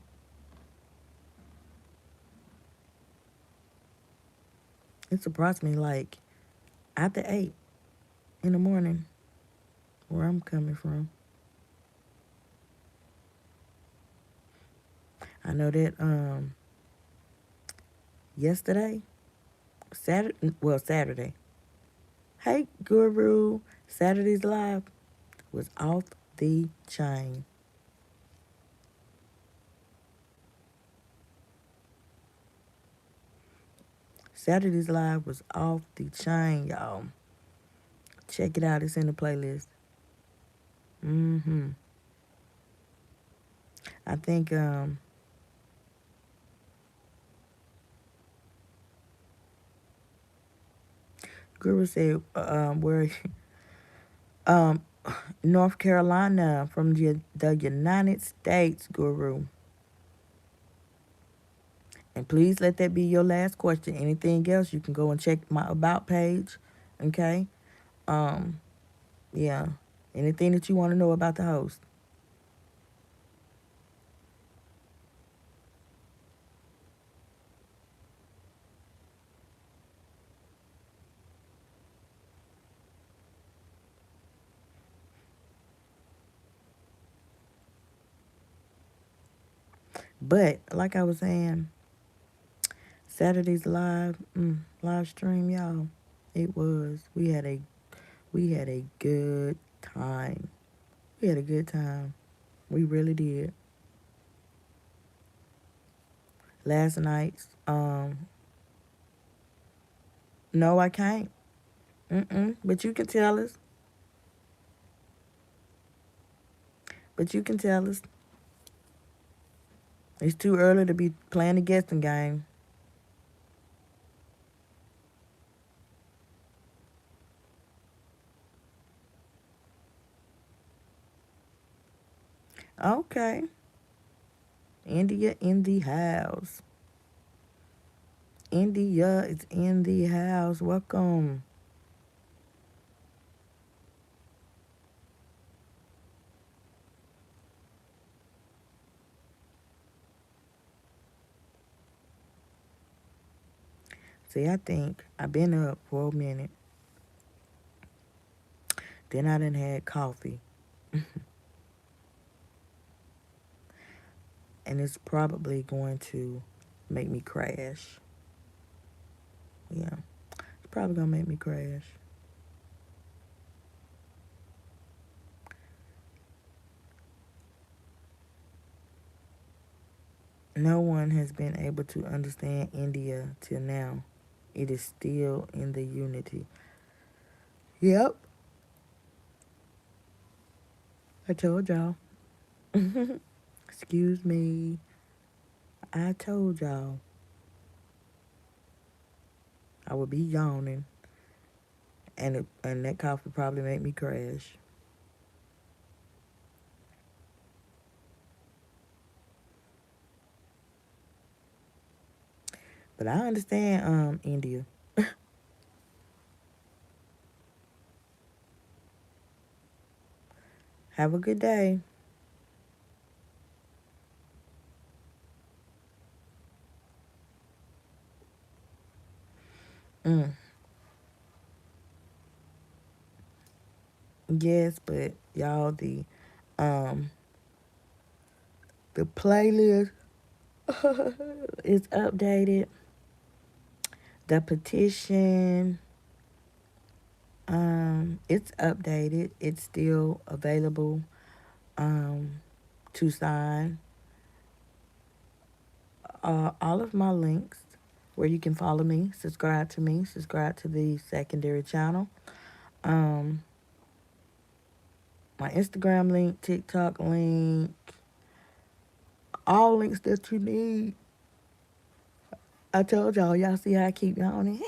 It's approximately like after 8 in the morning where I'm coming from. I know that yesterday, Saturday. Hey Guru, Saturday's live was off the chain. Saturday's live was off the chain, y'all. Check it out. It's in the playlist. Mm-hmm. I think Guru said where um North Carolina from the United States, Guru. And please let that be your last question. Anything else, you can go and check my about page. Okay? Um, yeah. Anything that you want to know about the host. But like I was saying, Saturday's live stream, y'all. It was. We had a good time. We had a good time. We really did. Last night's no, I can't. But you can tell us. But you can tell us. It's too early to be playing the guessing game. Okay. India in the house. India is in the house. Welcome. See, I think I've been up for a minute. Then I done had coffee. And it's probably going to make me crash. Yeah. It's probably going to make me crash. No one has been able to understand India till now. It is still in the unity. Yep. I told y'all. Excuse me. I told y'all I would be yawning, and that coffee probably made me crash. But I understand India. Have a good day. Mm. Yes, but y'all um the playlist is updated. The petition it's updated. It's still available to sign. All of my links where you can follow me, subscribe to the secondary channel. Um, my Instagram link, TikTok link, all links that you need. I told y'all see how I keep yawning.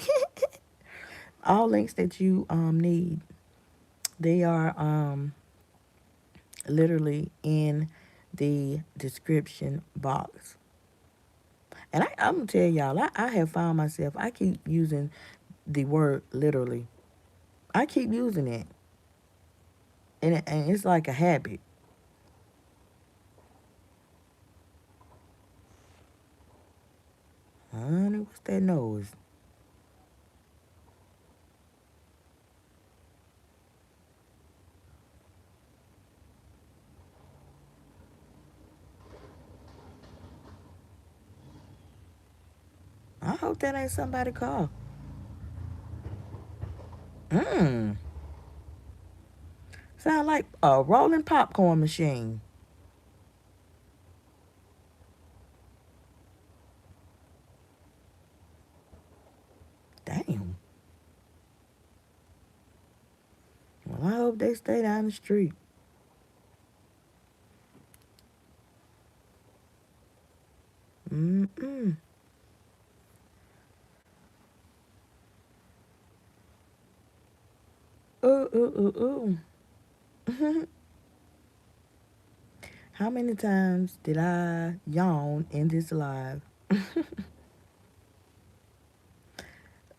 All links that you need, they are literally in the description box. And I'm gonna tell y'all, I have found myself, I keep using the word literally. I keep using it. And it's like a habit. Honey, what's that noise? I hope that ain't somebody call. Mmm. Sound like a rolling popcorn machine. Damn. Well, I hope they stay down the street. Mm-mm. Ooh, ooh, ooh, ooh. How many times did I yawn in this live?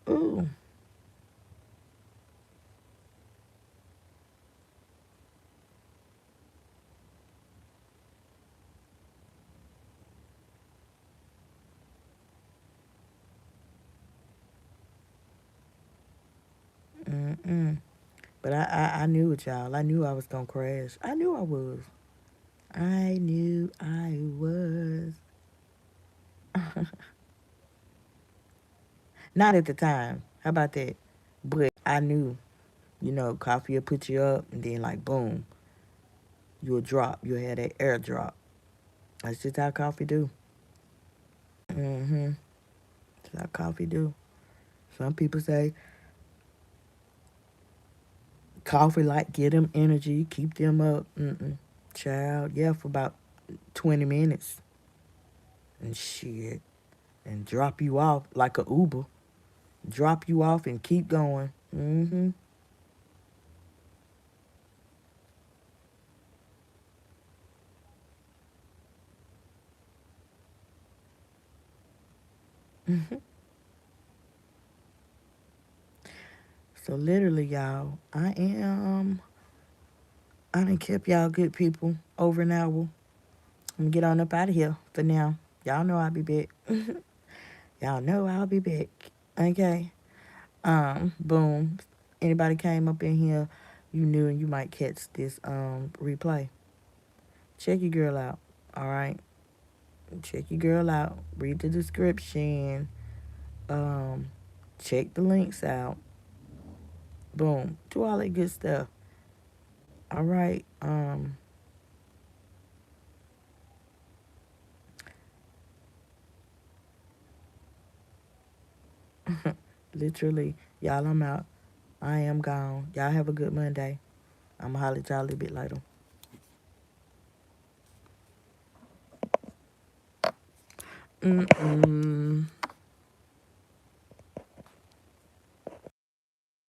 Ooh. Mm-mm. But I knew it, y'all. I knew I was gonna crash. I knew I was. I knew I was. Not at the time. How about that? But I knew, coffee will put you up and then like boom, you'll drop. You'll have that air drop. That's just how coffee do. Mm-hmm. That's how coffee do. Some people say coffee like get them energy, keep them up. Mm-mm. Child, yeah, for about 20 minutes and shit. And drop you off like a Uber. Drop you off and keep going. Mm-hmm. So literally, y'all, I done kept y'all good people over an hour. I'm gonna get on up out of here for now. Y'all know I'll be back. Y'all know I'll be back. Okay. Boom. Anybody came up in here, you knew and you might catch this replay. Check your girl out. All right. Check your girl out. Read the description. Um, check the links out. Boom. Do all that good stuff. All right. Literally, y'all, I'm out. I am gone. Y'all have a good Monday. I'm gonna holler at y'all a little bit later. Mm-mm.